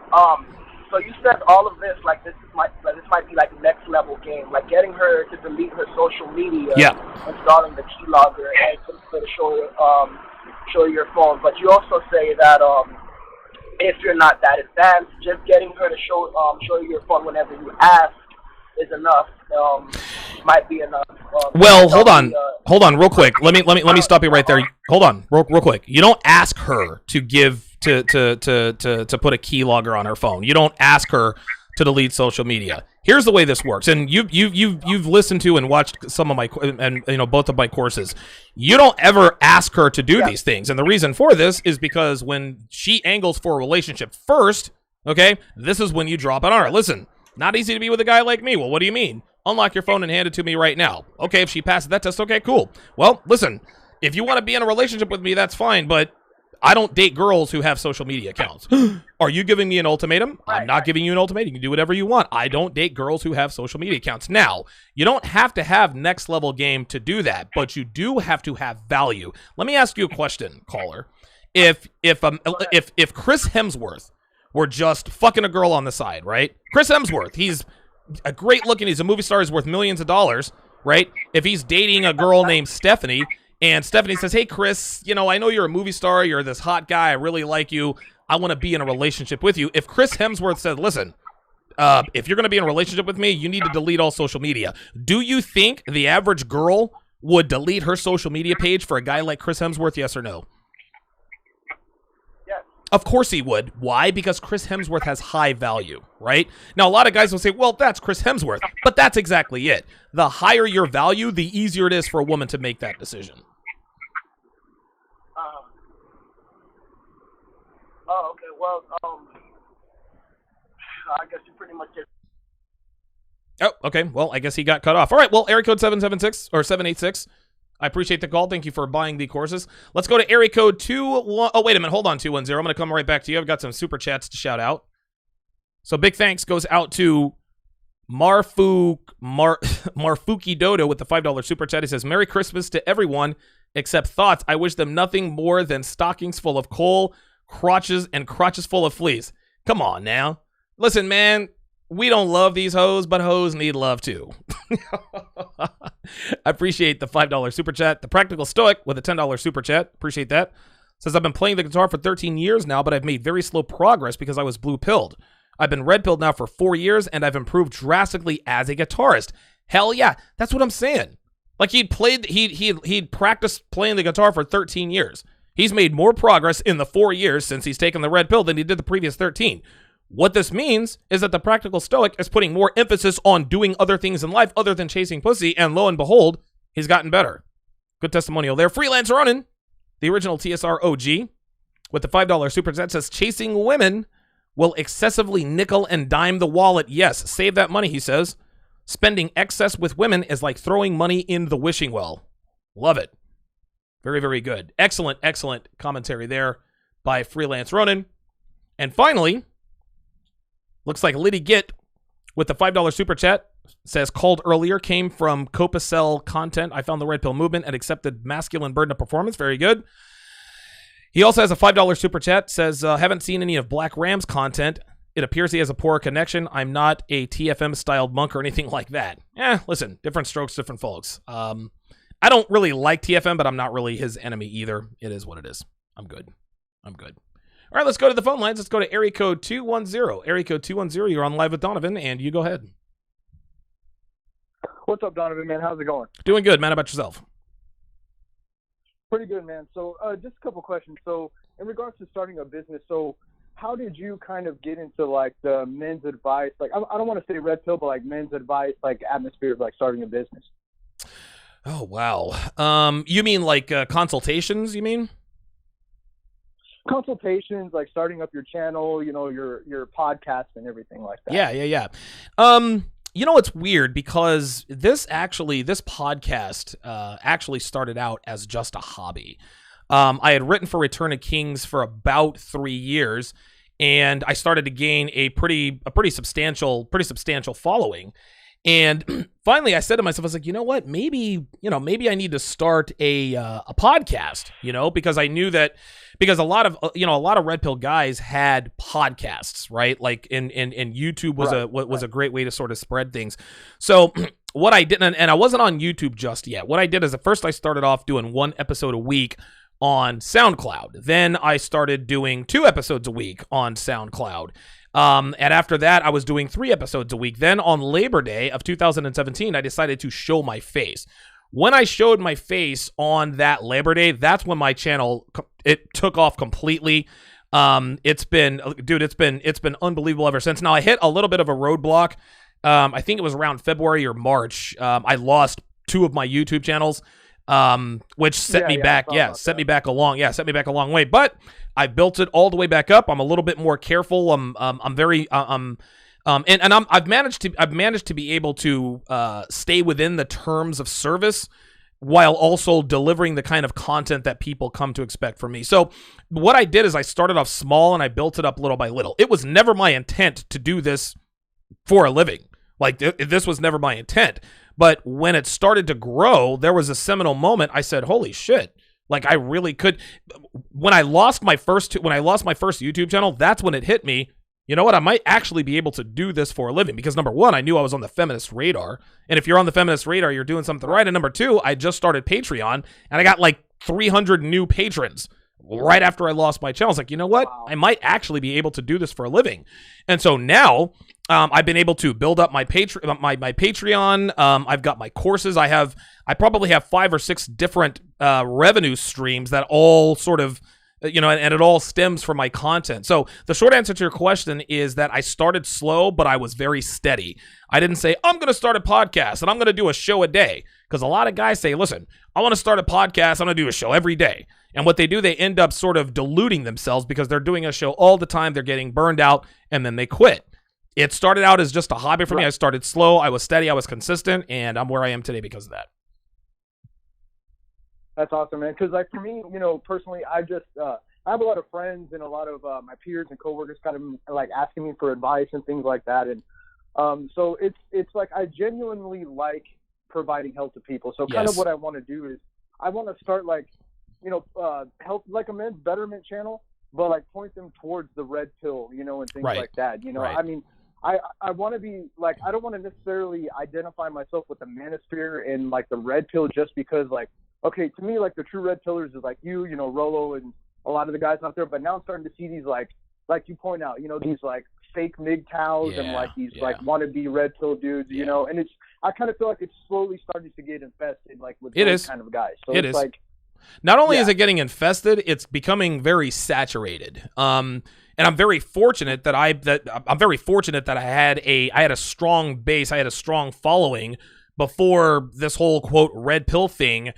So you said all of this, like this might be like next level game, like getting her to delete her social media, installing the keylogger, and to show your phone. But you also say that if you're not that advanced, just getting her to show you your phone whenever you ask is enough. Might be enough. Well, hold on, real quick. Let me stop you right there. Hold on, real quick. You don't ask her to give to put a keylogger on her phone. You don't ask her to delete social media. Here's the way this works, and you've listened to and watched some of my both of my courses. You don't ever ask her to do these things, and the reason for this is because when she angles for a relationship first, okay, this is when you drop it on her. Listen, not easy to be with a guy like me. Well, what do you mean? Unlock your phone and hand it to me right now. Okay, if she passes that test, okay, cool. Well, listen, if you want to be in a relationship with me, that's fine, but I don't date girls who have social media accounts. Are you giving me an ultimatum? I'm not giving you an ultimatum. You can do whatever you want. I don't date girls who have social media accounts. Now, you don't have to have next level game to do that, but you do have to have value. Let me ask you a question, caller. If Chris Hemsworth were just fucking a girl on the side, right? Chris Hemsworth, he's a great looking, he's a movie star, he's worth millions of dollars, right? If he's dating a girl named Stephanie, and Stephanie says, hey, Chris, I know you're a movie star. You're this hot guy. I really like you. I want to be in a relationship with you. If Chris Hemsworth said, listen, if you're going to be in a relationship with me, you need to delete all social media. Do you think the average girl would delete her social media page for a guy like Chris Hemsworth? Yes or no? Yes. Of course he would. Why? Because Chris Hemsworth has high value, right? Now, a lot of guys will say, well, that's Chris Hemsworth. But that's exactly it. The higher your value, the easier it is for a woman to make that decision. Oh, okay. Well, I guess you pretty much just. Oh, okay. Well, I guess he got cut off. All right. Well, area code 776 or 786. I appreciate the call. Thank you for buying the courses. Let's go to area code 21. Oh, wait a minute. Hold on, 210. I'm going to come right back to you. I've got some super chats to shout out. So big thanks goes out to Marfuki Dodo with the $5 super chat. He says, Merry Christmas to everyone except thoughts. I wish them nothing more than stockings full of coal, crotches full of fleas. Come on now. Listen, man, we don't love these hoes, but hoes need love too. I appreciate the $5 super chat. The Practical Stoic with a $10 super chat. Appreciate that. Says, I've been playing the guitar for 13 years now, but I've made very slow progress because I was blue-pilled. I've been red-pilled now for 4 years, and I've improved drastically as a guitarist. Hell yeah, that's what I'm saying. Like he'd practiced playing the guitar for 13 years. He's made more progress in the 4 years since he's taken the red pill than he did the previous 13. What this means is that the Practical Stoic is putting more emphasis on doing other things in life other than chasing pussy, and lo and behold, he's gotten better. Good testimonial there. Freelance Running, the original TSR OG, with the $5 super chat, says, chasing women will excessively nickel and dime the wallet. Yes, save that money, he says. Spending excess with women is like throwing money in the wishing well. Love it. Very, very good. Excellent, excellent commentary there by Freelance Ronin. And finally, looks like Liddy Git with the $5 super chat says, called earlier, came from Copacel content. I found the red pill movement and accepted masculine burden of performance. Very good. He also has a $5 super chat, says, haven't seen any of Black Ram's content. It appears he has a poor connection. I'm not a TFM-styled monk or anything like that. Listen, different strokes, different folks. I don't really like TFM, but I'm not really his enemy either. It is what it is. I'm good. All right, let's go to the phone lines. Let's go to area code 210. Area code 210, you're on Live with Donovan, and you go ahead. What's up, Donovan, man? How's it going? Doing good, man. How about yourself? Pretty good, man. So just a couple questions. So in regards to starting a business, so how did you kind of get into, like, the men's advice? Like, I don't want to say red pill, but, like, men's advice, like, atmosphere of, like, starting a business. Oh, wow. You mean, like, consultations, you mean? Consultations, like starting up your channel, you know, your podcast and everything like that. Yeah. You know, it's weird because this podcast actually started out as just a hobby. I had written for Return of Kings for about 3 years, and I started to gain a pretty substantial following. And finally, I said to myself, I was like, you know what? Maybe I need to start a podcast. You know, because I knew that because a lot of red pill guys had podcasts, right? Like, and YouTube was a great way to sort of spread things. So what I did, and I wasn't on YouTube just yet. What I did is at first I started off doing 1 episode a week on SoundCloud. Then I started doing 2 episodes a week on SoundCloud. And after that, I was doing 3 episodes a week. Then on Labor Day of 2017, I decided to show my face. When I showed my face on that Labor Day, that's when my channel, it took off completely. It's been unbelievable ever since. Now, I hit a little bit of a roadblock. I think it was around February or March. I lost 2 of my YouTube channels, which set me back a long way. But I built it all the way back up. I'm a little bit more careful. I've managed to be able to stay within the terms of service while also delivering the kind of content that people come to expect from me. So what I did is I started off small and I built it up little by little. It was never my intent to do this for a living. Like, this was never my intent. But when it started to grow, there was a seminal moment. I said, holy shit. Like, I really could. When I lost my first YouTube channel, that's when it hit me. You know what? I might actually be able to do this for a living because, number one, I knew I was on the feminist radar. And if you're on the feminist radar, you're doing something right. And number two, I just started Patreon and I got like 300 new patrons right after I lost my channel. I was like, you know what? Wow. I might actually be able to do this for a living. And so now I've been able to build up my Patreon. I've got my courses. I probably have 5 or 6 different revenue streams that all sort of, and it all stems from my content. So the short answer to your question is that I started slow, but I was very steady. I didn't say, I'm going to start a podcast and I'm going to do a show a day. Because a lot of guys say, listen, I want to start a podcast. I'm going to do a show every day. And what they do, they end up sort of deluding themselves because they're doing a show all the time. They're getting burned out and then they quit. It started out as just a hobby for me. I started slow. I was steady. I was consistent. And I'm where I am today because of that. That's awesome, man. Because, like, for me, personally, I have a lot of friends and a lot of my peers and coworkers kind of, like, asking me for advice and things like that. And so it's like I genuinely like providing help to people. So kind of what I want to do is I want to start, like, help, like a men's betterment channel, but, like, point them towards the red pill, and things like that. I mean, I want to be, like, I don't want to necessarily identify myself with the manosphere and, like, the red pill just because, like, okay, to me, like, the true red pillars is, like, Rolo and a lot of the guys out there. But now I'm starting to see these, like you point out, these, like, fake MGTOWs and, like, these, like, wannabe red pill dudes, and I kind of feel like it's slowly starting to get infested, like, with those kind of guys. So it's like, not only is it getting infested, it's becoming very saturated. And I'm very fortunate that I had a strong base, I had a strong following before this whole quote red pill thing,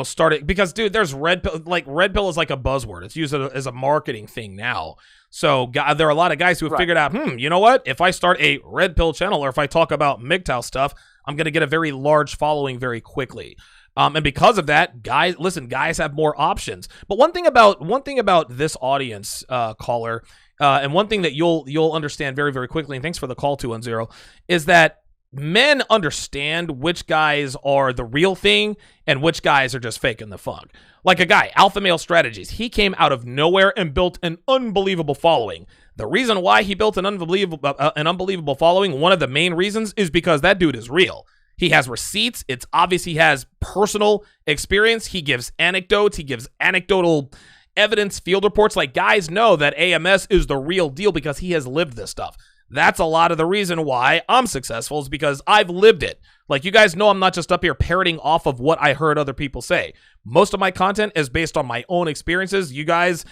started. Because dude, there's red pill is like a buzzword. It's used as a marketing thing now. So there are a lot of guys who have figured out, you know what? If I start a red pill channel or if I talk about MGTOW stuff, I'm going to get a very large following very quickly. And because of that, guys have more options. But one thing about this audience, caller, and one thing that you'll understand very, very quickly, and thanks for the call, 210, is that men understand which guys are the real thing and which guys are just faking the funk. Like a guy, Alpha Male Strategies, he came out of nowhere and built an unbelievable following. The reason why he built an unbelievable following, one of the main reasons, is because that dude is real. He has receipts. It's obvious he has personal experience. He gives anecdotes. He gives anecdotal evidence, field reports. Like, guys know that AMS is the real deal because he has lived this stuff. That's a lot of the reason why I'm successful, is because I've lived it. Like, you guys know I'm not just up here parroting off of what I heard other people say. Most of my content is based on my own experiences. You guys,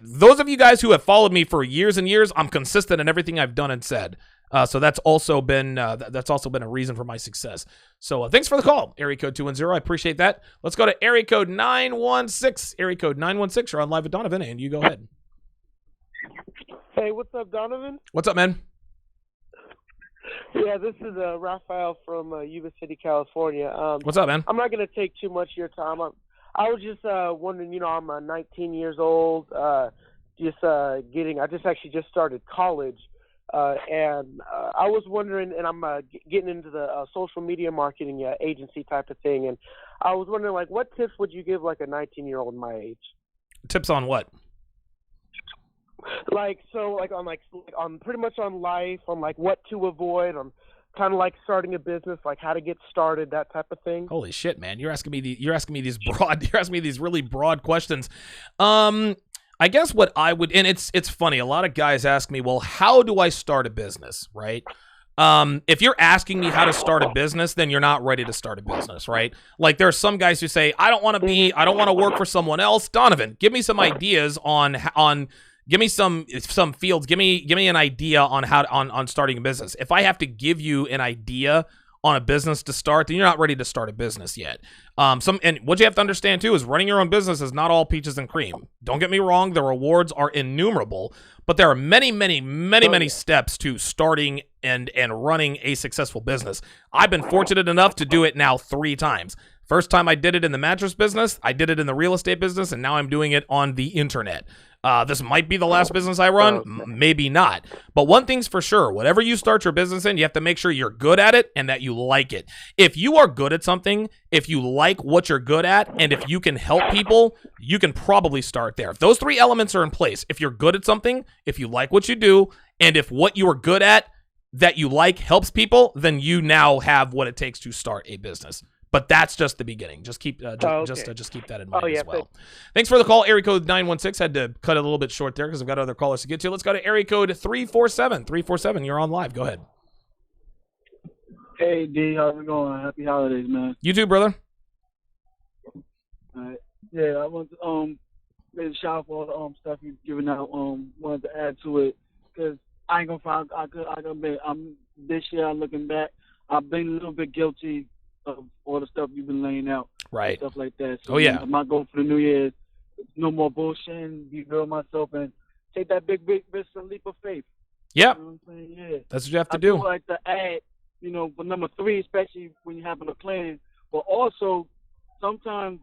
those of you guys who have followed me for years and years, I'm consistent in everything I've done and said. So that's also been a reason for my success. So thanks for the call, area code 210. I appreciate that. Let's go to area code 916. Area code 916. You're on live with Donovan, and you go ahead. Hey, what's up, Donovan? What's up, man? Yeah, this is Raphael from Yuba City, California. What's up, man? I'm not going to take too much of your time. I was just wondering, I'm 19 years old, I just actually started college. And I was wondering, and I'm getting into the social media marketing agency type of thing, and I was wondering, like, what tips would you give, like, a 19-year-old my age? Tips on what? On pretty much on life, on, like, what to avoid, on kind of like starting a business, like how to get started, that type of thing. Holy shit, man! You're asking me these really broad questions. I guess what I would, and it's funny, a lot of guys ask me, well, how do I start a business, right? If you're asking me how to start a business, then you're not ready to start a business, right? Like, there are some guys who say, I don't want to work for someone else. Donovan, give me some ideas on give me some fields, give me an idea on on starting a business. If I have to give you an idea on a business to start, then you're not ready to start a business yet. And what you have to understand too is running your own business is not all peaches and cream. Don't get me wrong, the rewards are innumerable, but there are many steps to starting and running a successful business. I've been fortunate enough to do it now 3 times. First time I did it in the mattress business, I did it in the real estate business, and now I'm doing it on the internet. This might be the last business I run, maybe not. But one thing's for sure, whatever you start your business in, you have to make sure you're good at it and that you like it. If you are good at something, if you like what you're good at, and if you can help people, you can probably start there. If those 3 elements are in place, if you're good at something, if you like what you do, and if what you are good at that you like helps people, then you now have what it takes to start a business. But that's just the beginning. Just keep just keep that in mind as well. Thanks for the call, area code 916. Had to cut it a little bit short there because I've got other callers to get to. Let's go to area code 347. 347, you're on live. Go ahead. Hey, D, how's it going? Happy holidays, man. You too, brother. All right. Yeah, I want to maybe shout out for all the stuff you've given out. Wanted to add to it because I ain't gonna find. I could admit, this year. Looking back, I've been a little bit guilty of all the stuff you've been laying out, right? Stuff like that. So, my goal for the new year is no more bullshit. Be real myself and take that big risk and leap of faith. Yep. You know what I'm saying? Yeah. That's what you have to do. I like to add, for number 3, especially when you're having a plan, but also sometimes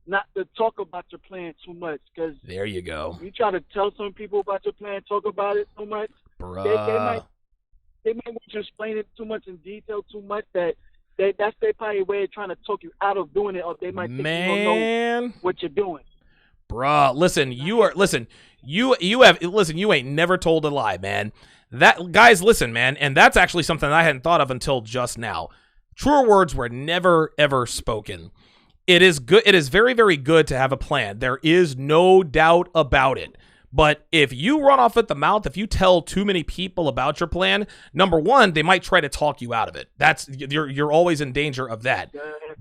not to talk about your plan too much, because there you go. You try to tell some people about your plan, talk about it so much, bruh. They might want you to explain it too much in detail, too much that that's their probably way of trying to talk you out of doing it, or they might think you don't know what you're doing. Bruh, listen, you ain't never told a lie, man. Guys, listen, man, and that's actually something I hadn't thought of until just now. Truer words were never, ever spoken. It is good. It is very, very good to have a plan. There is no doubt about it. But if you run off at the mouth, if you tell too many people about your plan, number one, they might try to talk you out of it. You're always in danger of that.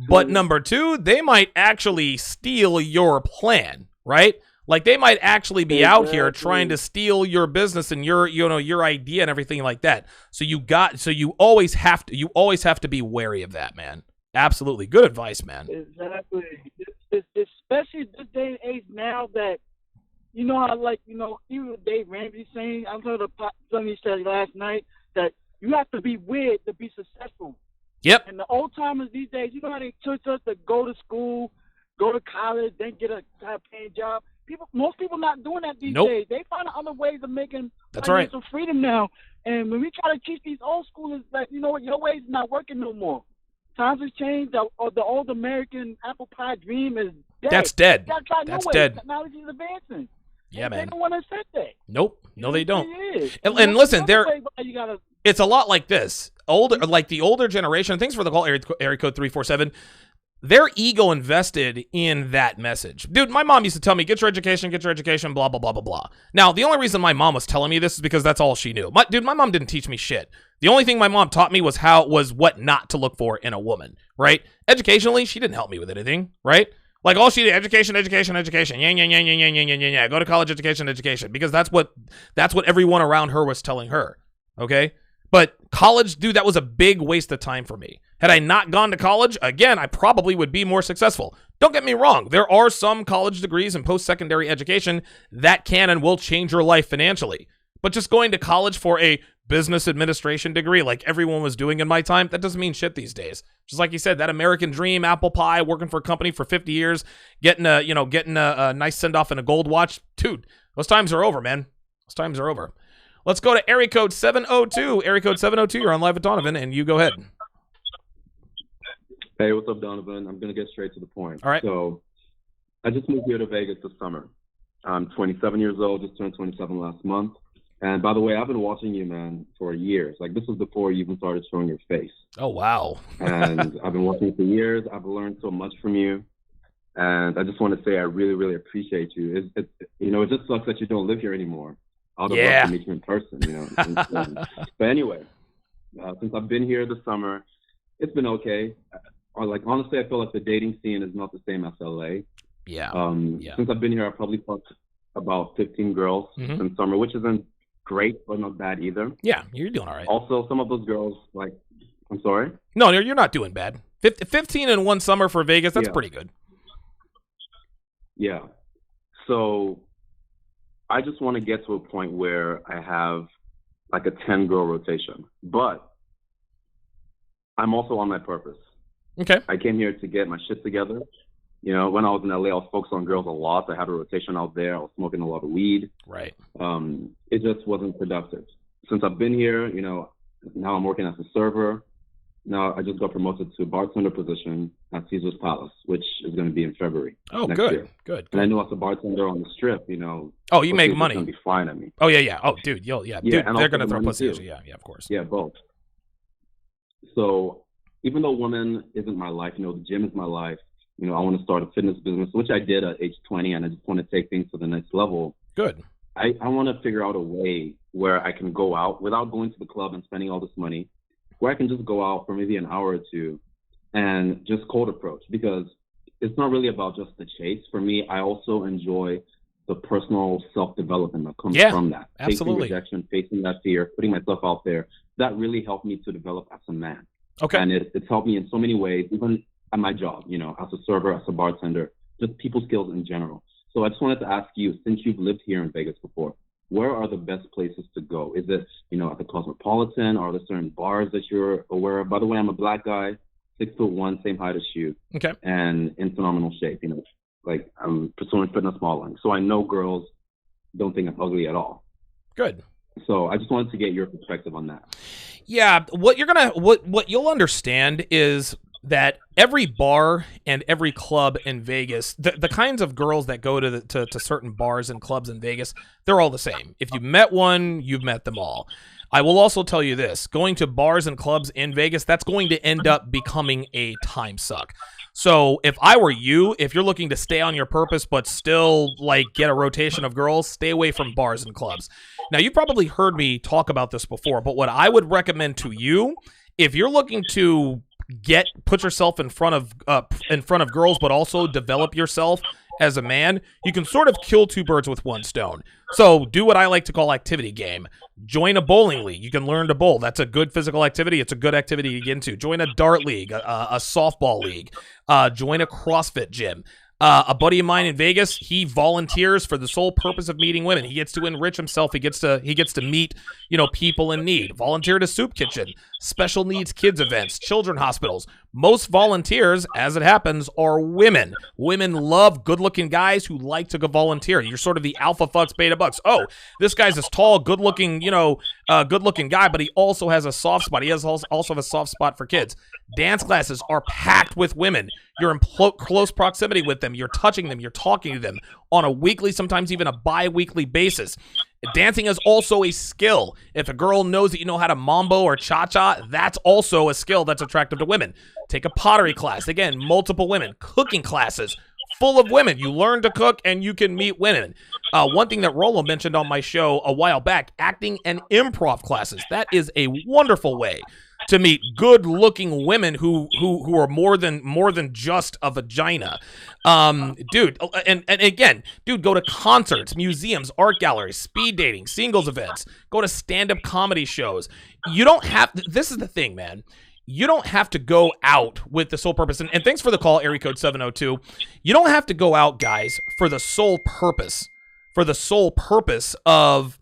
But number two, they might actually steal your plan, right? Like they might actually be out here trying to steal your business and your idea and everything like that. So you always have to be wary of that, man. Absolutely. Good advice, man. Exactly. Especially this day and age now that, you know how, like, you know, even Dave Ramsey saying, I heard something he said last night, that you have to be weird to be successful. Yep. And the old timers these days, you know how they teach us to go to school, go to college, then get a high-paying job. Most people not doing that these days. They find other ways of making financial freedom now. And when we try to teach these old schoolers that, you know what, your ways not working no more. Times have changed. The old American apple pie dream is dead. That's dead. That's dead. Technology is advancing. Yeah, man. They don't want to accept that. Nope. No, they don't. And listen, it's a lot like this. The older generation, thanks for the call, area code 347. Their ego invested in that message. Dude, my mom used to tell me, get your education, blah, blah, blah, blah, blah. Now, the only reason my mom was telling me this is because that's all she knew. My mom didn't teach me shit. The only thing my mom taught me was what not to look for in a woman, right? Educationally, she didn't help me with anything, right? Like all she did, education. Yeah. Go to college, education. Because that's what everyone around her was telling her. Okay? But college, dude, that was a big waste of time for me. Had I not gone to college, again, I probably would be more successful. Don't get me wrong. There are some college degrees and post-secondary education that can and will change your life financially. But just going to college for a business administration degree like everyone was doing in my time, that doesn't mean shit these days. Just like you said, that American dream, apple pie, working for a company for 50 years, getting a nice send-off and a gold watch. Dude, those times are over, man. Those times are over. Let's go to area code 702. Area code 702, you're on Live with Donovan, and you go ahead. Hey, what's up, Donovan? I'm going to get straight to the point. All right. So I just moved here to Vegas this summer. I'm 27 years old, just turned 27 last month. And by the way, I've been watching you, man, for years. Like, this was before you even started showing your face. Oh, wow. And I've been watching you for years. I've learned so much from you. And I just want to say I really, really appreciate you. It just sucks that you don't live here anymore. I would have loved to meet you in person, you know. But anyway, since I've been here this summer, it's been okay. Honestly, I feel like the dating scene is not the same as LA. Yeah. Since I've been here, I've probably fucked about 15 girls in summer, which isn't great, but not bad either. Yeah, you're doing all right. Also, some of those girls, I'm sorry? No, you're not doing bad. 15 in one summer for Vegas, that's pretty good. Yeah. So I just want to get to a point where I have like a 10-girl rotation. But I'm also on my purpose. Okay. I came here to get my shit together. You know, when I was in LA, I was focused on girls a lot. I had a rotation out there. I was smoking a lot of weed. Right. It just wasn't productive. Since I've been here, you know, now I'm working as a server. Now I just got promoted to bartender position at Caesar's Palace, which is going to be in February. Oh, next good. year. Good. And I know as a bartender on the Strip, you know. Oh, you make money. Going to be fine at me. Oh, yeah. Oh, dude, dude, they're going to throw pussy at you. Yeah, of course. Yeah, both. So even though women isn't my life, you know, the gym is my life. You know, I want to start a fitness business, which I did at age 20, and I just want to take things to the next level. Good. I want to figure out a way where I can go out without going to the club and spending all this money, where I can just go out for maybe an hour or two and just cold approach, because it's not really about just the chase. For me, I also enjoy the personal self-development that comes from that. Absolutely. Facing rejection, facing that fear, putting myself out there, that really helped me to develop as a man. Okay. And it's helped me in so many ways, even at my job, you know, as a server, as a bartender, just people skills in general. So I just wanted to ask you, since you've lived here in Vegas before, where are the best places to go? Is it, you know, at the Cosmopolitan, or are there certain bars that you're aware of? By the way, I'm a black guy, 6'1", same height as you. Okay. And in phenomenal shape, you know. Like, I'm pursuing fitness modeling, so I know girls don't think I'm ugly at all. Good. So I just wanted to get your perspective on that. Yeah, what you'll understand is that every bar and every club in Vegas, the kinds of girls that go to certain bars and clubs in Vegas, they're all the same. If you met one, you've met them all. I will also tell you this, going to bars and clubs in Vegas, that's going to end up becoming a time suck. So if I were you, if you're looking to stay on your purpose but still like get a rotation of girls, stay away from bars and clubs. Now, you've probably heard me talk about this before, but what I would recommend to you, if you're looking to put yourself in front of girls but also develop yourself as a man, you can sort of kill two birds with one stone. So do what I like to call activity game. Join a bowling league. You can learn to bowl. That's a good physical activity. It's a good activity to get into. Join a dart league, a softball league. Join a CrossFit gym. A buddy of mine in Vegas, he volunteers for the sole purpose of meeting women. He gets to enrich himself. He gets to meet, people in need. Volunteer at a soup kitchen, special needs kids events, children hospitals. Most volunteers, as it happens, are women. Women love good-looking guys who like to go volunteer. You're sort of the alpha fucks, beta bucks. Oh, this guy's this tall, good-looking, good-looking guy, but he also has a soft spot. He also has a soft spot for kids. Dance classes are packed with women. You're in close proximity with them. You're touching them. You're talking to them on a weekly, sometimes even a bi-weekly basis. Dancing is also a skill. If a girl knows that you know how to mambo or cha-cha, that's also a skill that's attractive to women. Take a pottery class. Again, multiple women. Cooking classes full of women. You learn to cook and you can meet women. One thing that Rolo mentioned on my show a while back, acting and improv classes. That is a wonderful way to meet good-looking women who are more than just a vagina. Dude, and again, dude, go to concerts, museums, art galleries, speed dating, singles events, go to stand-up comedy shows. You don't have, this is the thing, man. You don't have to go out with the sole purpose, and thanks for the call, area code 702. You don't have to go out, guys, for the sole purpose of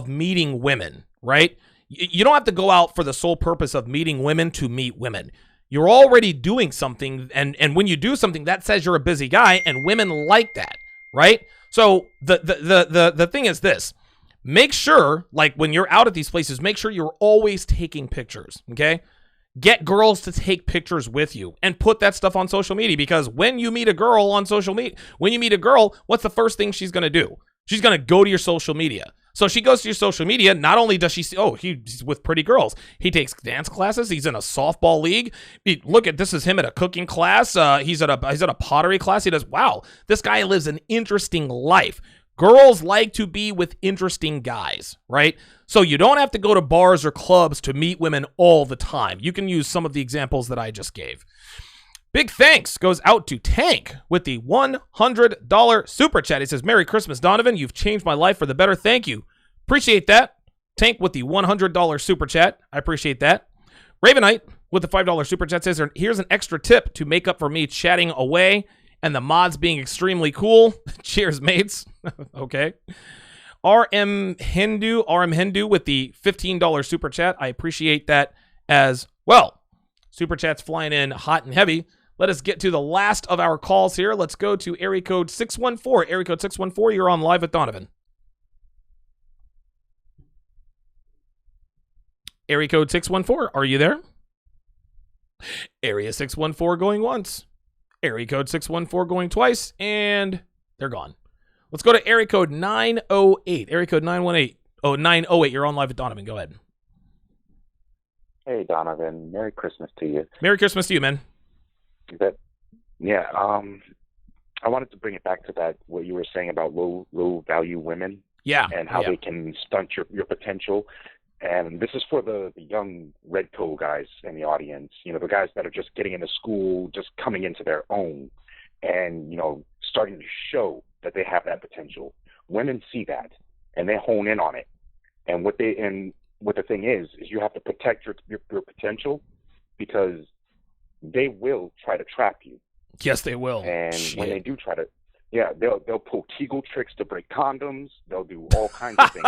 meeting women, right? You don't have to go out for the sole purpose of meeting women to meet women. You're already doing something, and when you do something, that says you're a busy guy, and women like that, right? So the thing is this. Make sure, like when you're out at these places, make sure you're always taking pictures, okay? Get girls to take pictures with you and put that stuff on social media, because when you meet a girl on social media, what's the first thing she's going to do? She's going to go to your social media. So she goes to your social media. Not only does she see, oh, he's with pretty girls. He takes dance classes. He's in a softball league. Look at this is him at a cooking class. He's at a pottery class. He does, wow, this guy lives an interesting life. Girls like to be with interesting guys, right? So you don't have to go to bars or clubs to meet women all the time. You can use some of the examples that I just gave. Big thanks goes out to Tank with the $100 super chat. He says, Merry Christmas, Donovan. You've changed my life for the better. Thank you. Appreciate that. Tank with the $100 super chat. I appreciate that. Ravenite with the $5 super chat says, here's an extra tip to make up for me chatting away and the mods being extremely cool. Cheers, mates. Okay. RM Hindu with the $15 super chat. I appreciate that as well. Super chats flying in hot and heavy. Let us get to the last of our calls here. Let's go to area code 614. Area code 614, you're on live with Donovan. Area code 614, are you there? Area 614 going once. Area code 614 going twice, and they're gone. Let's go to area code 908. Area code 918. Oh, 908, you're on live with Donovan. Go ahead. Hey, Donovan. Merry Christmas to you. Merry Christmas to you, man. I wanted to bring it back to that, what you were saying about low value women. Yeah. And how they can stunt your potential. And this is for the young red pill guys in the audience, the guys that are just getting into school, just coming into their own and, starting to show that they have that potential. Women see that and they hone in on it. And what the thing is you have to protect your potential, because they will try to trap you. Yes, they will. And when they do try to, they'll pull Kegel tricks to break condoms. They'll do all kinds of things.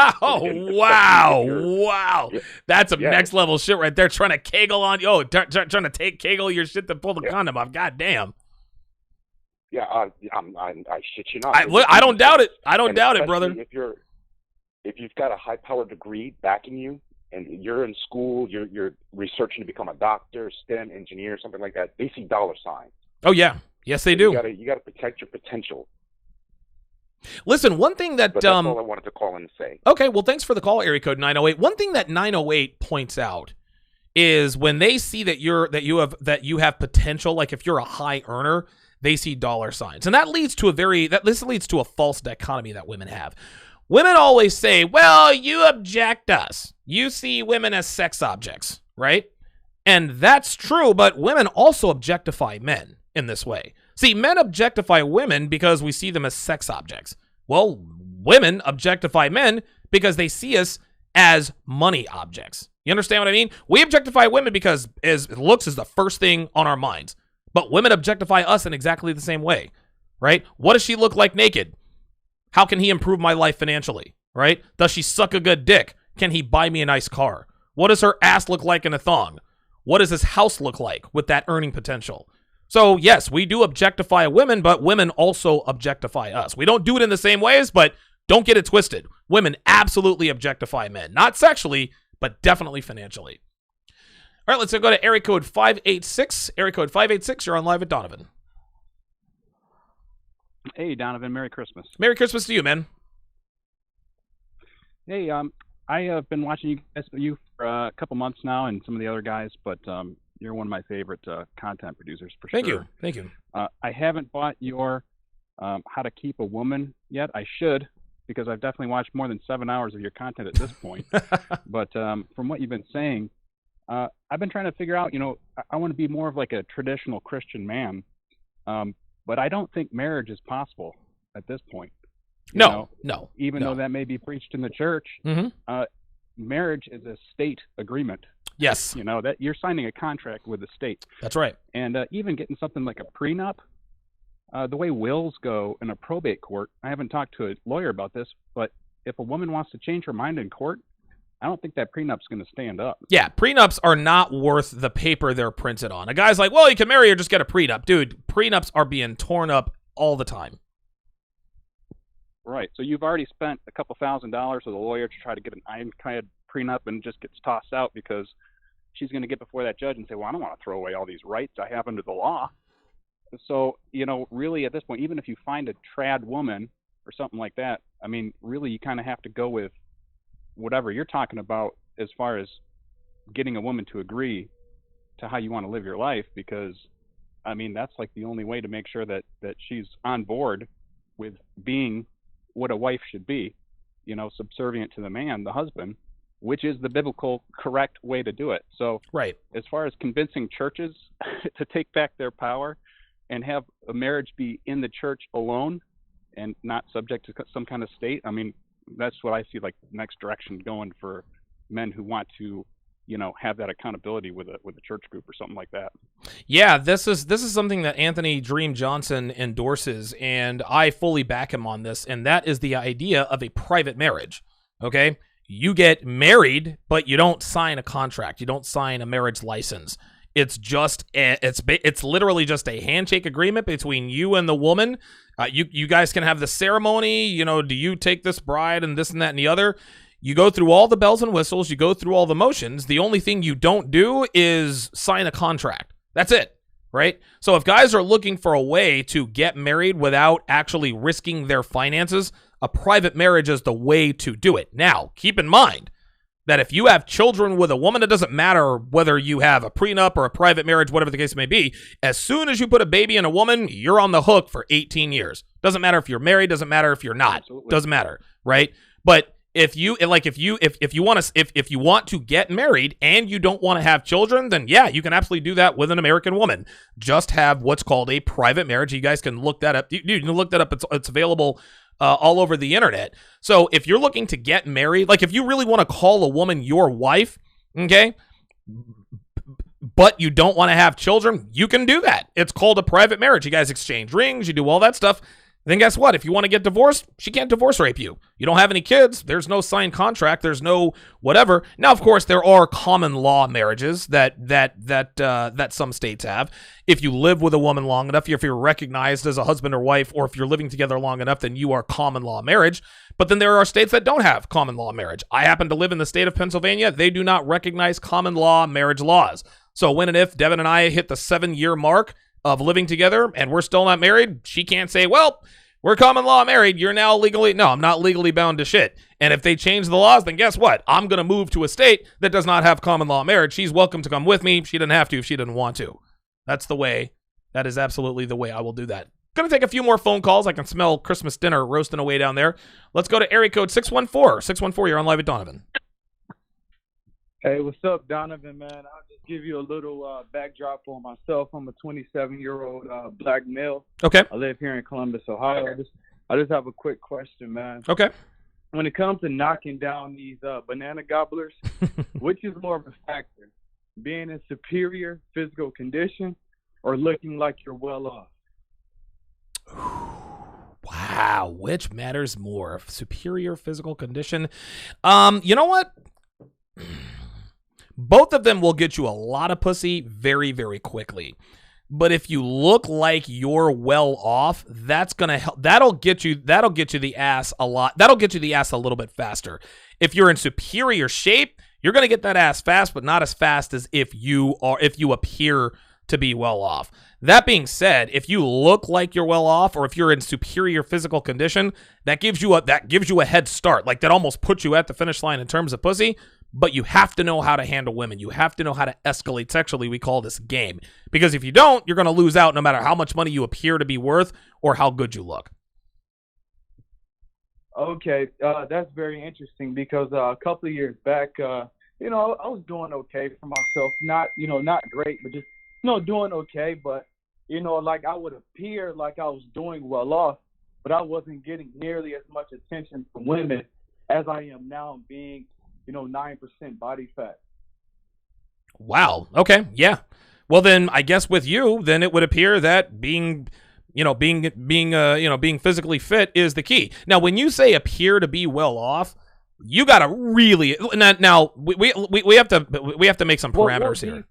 Wow. That's some next level shit right there. Trying to Kegel on, trying to take Kegel your shit to pull the condom off. God damn. Yeah, I shit you not. I don't doubt it. I don't doubt it, brother. If you've got a high-powered degree backing you, and you're in school, you're researching to become a doctor, STEM engineer, something like that, they see dollar signs. Oh yeah, yes they do. You gotta protect your potential. Listen, one thing that But that's all I wanted to call in and say. Okay, well, thanks for the call, area code 908. One thing that 908 points out is when they see that you have potential, like if you're a high earner, they see dollar signs, and that leads to a false dichotomy that women have. Women always say, "Well, you object us. You see women as sex objects, right?" And that's true, but women also objectify men in this way. See, men objectify women because we see them as sex objects. Well, women objectify men because they see us as money objects. You understand what I mean? We objectify women because looks is the first thing on our minds. But women objectify us in exactly the same way, right? What does she look like naked? How can he improve my life financially, right? Does she suck a good dick? Can he buy me a nice car? What does her ass look like in a thong? What does his house look like with that earning potential? So, yes, we do objectify women, but women also objectify us. We don't do it in the same ways, but don't get it twisted. Women absolutely objectify men. Not sexually, but definitely financially. All right, let's go to area code 586. Area code 586, you're on live at Donovan. Hey, Donovan, Merry Christmas. Merry Christmas to you, man. Hey, I have been watching you for a couple months now and some of the other guys, but you're one of my favorite content producers for sure. Thank you. I haven't bought your How to Keep a Woman yet. I should, because I've definitely watched more than 7 hours of your content at this point. But from what you've been saying, I've been trying to figure out, I want to be more of like a traditional Christian man, but I don't think marriage is possible at this point. No. Even though that may be preached in the church, marriage is a state agreement. Yes. That you're signing a contract with the state. That's right. And even getting something like a prenup, the way wills go in a probate court, I haven't talked to a lawyer about this, but if a woman wants to change her mind in court, I don't think that prenup's going to stand up. Yeah, prenups are not worth the paper they're printed on. A guy's like, well, you can marry or just get a prenup. Dude, prenups are being torn up all the time. Right. So you've already spent a couple $1,000s with a lawyer to try to get an ironclad prenup, and it just gets tossed out because she's going to get before that judge and say, well, I don't want to throw away all these rights I have under the law. So, really at this point, even if you find a trad woman or something like that, I mean, really you kind of have to go with whatever you're talking about as far as getting a woman to agree to how you want to live your life, because, I mean, that's like the only way to make sure that she's on board with being what a wife should be, subservient to the man, the husband, which is the biblical correct way to do it. So right. As far as convincing churches to take back their power and have a marriage be in the church alone and not subject to some kind of state, I mean, that's what I see like the next direction going for men who want to, have that accountability with a church group or something like that. Yeah, this is something that Anthony Dream Johnson endorses, and I fully back him on this, and that is the idea of a private marriage. Okay? You get married, but you don't sign a contract. You don't sign a marriage license. It's just it's literally just a handshake agreement between you and the woman. You guys can have the ceremony. Do you take this bride and this and that and the other? You go through all the bells and whistles. You go through all the motions. The only thing you don't do is sign a contract. That's it, right? So if guys are looking for a way to get married without actually risking their finances, a private marriage is the way to do it. Now, keep in mind that if you have children with a woman, it doesn't matter whether you have a prenup or a private marriage, whatever the case may be. As soon as you put a baby in a woman, you're on the hook for 18 years. Doesn't matter if you're married, doesn't matter if you're not. Absolutely. Doesn't matter, right? But if you want to get married and you don't want to have children, then yeah, you can absolutely do that with an American woman. Just have what's called a private marriage. You guys can look that up. You can look that up. It's available all over the internet. So if you're looking to get married, like if you really want to call a woman your wife, okay, but you don't want to have children, you can do that. It's called a private marriage. You guys exchange rings. You do all that stuff. then guess what? If you want to get divorced, she can't divorce rape you. You don't have any kids. There's no signed contract. There's no whatever. Now, of course, there are common law marriages that some states have. If you live with a woman long enough, if you're recognized as a husband or wife, or if you're living together long enough, then you are common law marriage. But then there are states that don't have common law marriage. I happen to live in the state of Pennsylvania. They do not recognize common law marriage laws. So when and if Devin and I hit the 7-year mark of living together and we're still not married, she can't say, well, we're common law married. You're now legally. No, I'm not legally bound to shit. And if they change the laws, then guess what? I'm going to move to a state that does not have common law marriage. She's welcome to come with me. She didn't have to if she didn't want to. That's the way. That is absolutely the way I will do that. Going to take a few more phone calls. I can smell Christmas dinner roasting away down there. Let's go to area code 614. 614, you're on live with Donovan. Hey, what's up, Donovan, man? I'll just give you a little backdrop on myself. I'm a 27-year-old black male. Okay. I live here in Columbus, Ohio. I just have a quick question, man. Okay. When it comes to knocking down these banana gobblers, which is more of a factor? Being in superior physical condition or looking like you're well off? Wow, which matters more? Superior physical condition? You know what? Both of them will get you a lot of pussy very, very quickly. But if you look like you're well off, that's gonna help. That'll get you the ass a lot. That'll get you the ass a little bit faster. If you're in superior shape, you're gonna get that ass fast, but not as fast as if you appear to be well off. That being said, if you look like you're well off, or if you're in superior physical condition, that gives you a head start. Like, that almost puts you at the finish line in terms of pussy. But you have to know how to handle women. You have to know how to escalate sexually. We call this game. Because if you don't, you're going to lose out no matter how much money you appear to be worth or how good you look. Okay, that's very interesting because a couple of years back, I was doing okay for myself. Not great, but just, doing okay. But, like I would appear like I was doing well off, but I wasn't getting nearly as much attention from women as I am now being 9% body fat. Wow. Okay. Yeah. Well, then I guess with you, then it would appear that being physically fit is the key. Now, when you say appear to be well off, you got to really now we have to make some parameters here.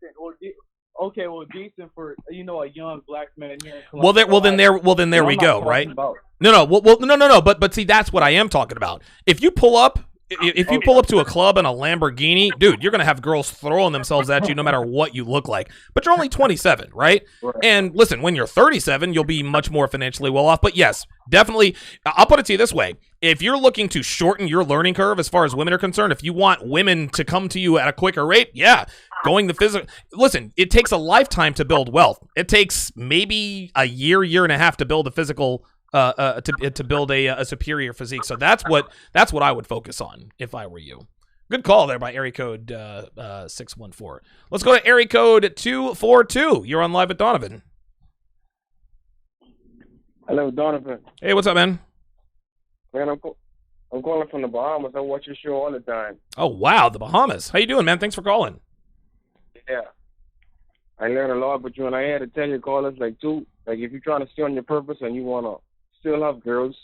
Decent for a young black man here in Columbus. Well, then there we go, right? No. But see, that's what I am talking about. If you pull up to a club in a Lamborghini, dude, you're going to have girls throwing themselves at you no matter what you look like. But you're only 27, right? And listen, when you're 37, you'll be much more financially well off. But yes, definitely, I'll put it to you this way. If you're looking to shorten your learning curve as far as women are concerned, if you want women to come to you at a quicker rate, yeah, going the physical. Listen, it takes a lifetime to build wealth. It takes maybe a year and a half to build a physical to build a superior physique. So that's what I would focus on if I were you. Good call there by area code 614. Let's go to area code 242. You're on live with Donovan. Hello, Donovan. Hey, what's up, man? Man, I'm calling from the Bahamas. I watch your show all the time. Oh, wow, the Bahamas. How you doing, man? Thanks for calling. Yeah. I learned a lot with you, and I had to tell your callers, if you're trying to stay on your purpose and you want to still have girls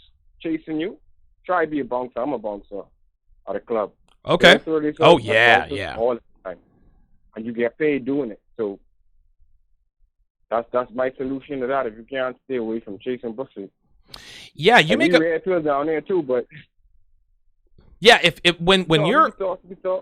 chasing you, try to be a bouncer. I'm a bouncer at a club. Okay. Oh, yeah. All the time. And you get paid doing it. So that's my solution to that. If you can't stay away from chasing pussy. Yeah, you make a red pill down there too, but yeah, when you're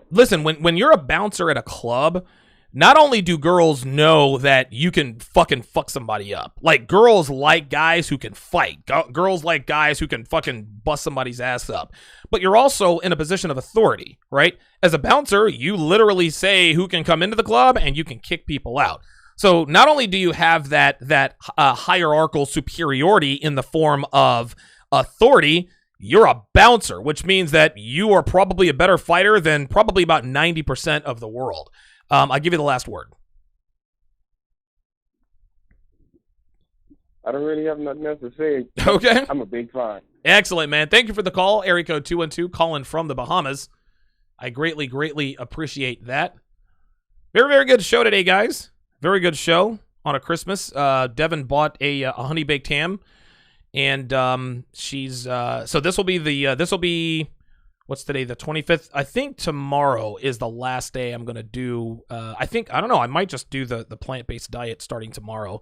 listen, when you're a bouncer at a club, not only do girls know that you can fucking fuck somebody up, like girls like guys who can fight, girls like guys who can fucking bust somebody's ass up, but you're also in a position of authority, right? As a bouncer, you literally say who can come into the club and you can kick people out. So not only do you have that hierarchical superiority in the form of authority, you're a bouncer, which means that you are probably a better fighter than probably about 90% of the world. I'll give you the last word. I don't really have nothing else to say. Okay. I'm a big fan. Excellent, man. Thank you for the call. Area code 212, calling from the Bahamas. I greatly, greatly appreciate that. Very, very good show today, guys. Very good show on a Christmas. Devin bought a honey baked ham, And she's so this will be what's today, the 25th? I think tomorrow is the last day I'm gonna do. I don't know. I might just do the plant-based diet starting tomorrow.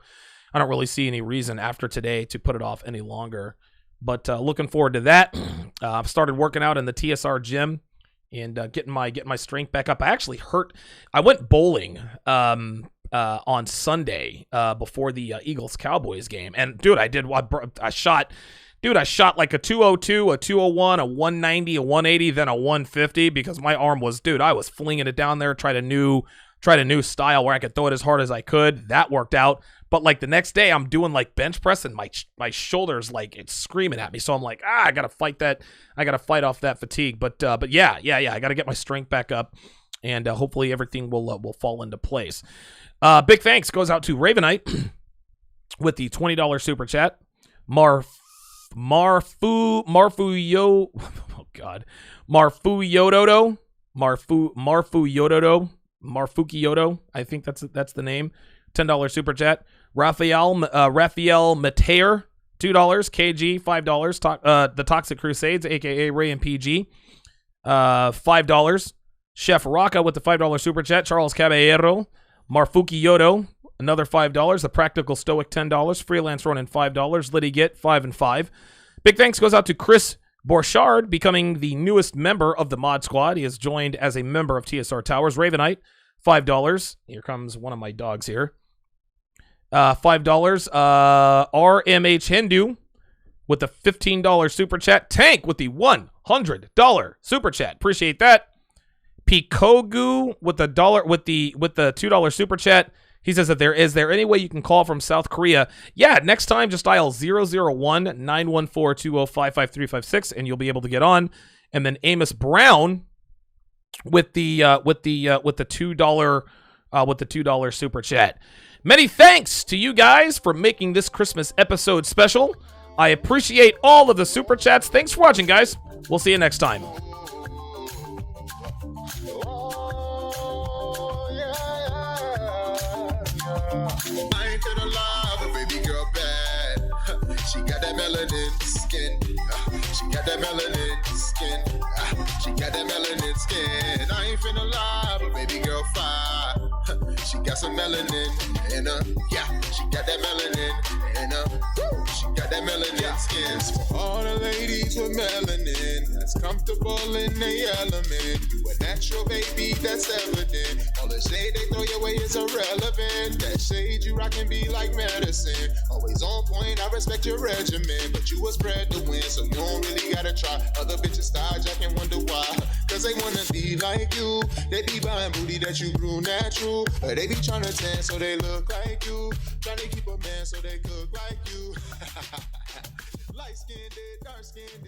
I don't really see any reason after today to put it off any longer. But looking forward to that. I've started working out in the TSR gym and getting my strength back up. I went bowling on Sunday before the Eagles-Cowboys game. And, dude, I shot like a 202, a 201, a 190, a 180, then a 150 because my arm was, I was flinging it down there, tried a new style where I could throw it as hard as I could. That worked out. But, like, the next day I'm doing, like, bench press and my shoulders, like, it's screaming at me. So I'm like, I got to fight that. I got to fight off that fatigue. But yeah, I got to get my strength back up. And hopefully everything will fall into place. Big thanks goes out to Ravenite with the $20 super chat. Marfuyododo. I think that's the name. $10 super chat. Raphael Mateer, $2. KG, $5. The Toxic Crusades, aka Ray and PG, $5. Chef Rocca with the $5 super chat. Charles Caballero. Marfuki Yodo, another $5. The Practical Stoic, $10. Freelance Ronin, $5. Liddy Git, 5 and 5. Big thanks goes out to Chris Borchard, becoming the newest member of the Mod Squad. He has joined as a member of TSR Towers. Ravenite, $5. Here comes one of my dogs here. $5. RMH Hindu with the $15 super chat. Tank with the $100 super chat. Appreciate that. Pikogu with the $2 super chat. He says that is there any way you can call from South Korea? Yeah, next time just dial 001-914-205-5356 and you'll be able to get on. And then Amos Brown with the $2 super chat. Many thanks to you guys for making this Christmas episode special. I appreciate all of the super chats. Thanks for watching, guys. We'll see you next time. She got that melanin skin. She got that melanin skin. She got that melanin skin. I ain't finna lie, but baby girl fine. She got some melanin in her. Yeah, she got that melanin in her. She got that melanin skin. It's for all the ladies with melanin that's comfortable in their element. You a natural baby, that's evident. All the shade they throw your way is irrelevant. That shade you rock can be like medicine. Always on point, I respect your regimen. But you was bred to win, so you don't really gotta try. Other bitches style jack and wonder why. Cause they wanna be like you. They be buying booty that you grew natural. But they be trying to tan so they look like you. Trying to keep a man so they cook like you. Light skinned, dark skinned,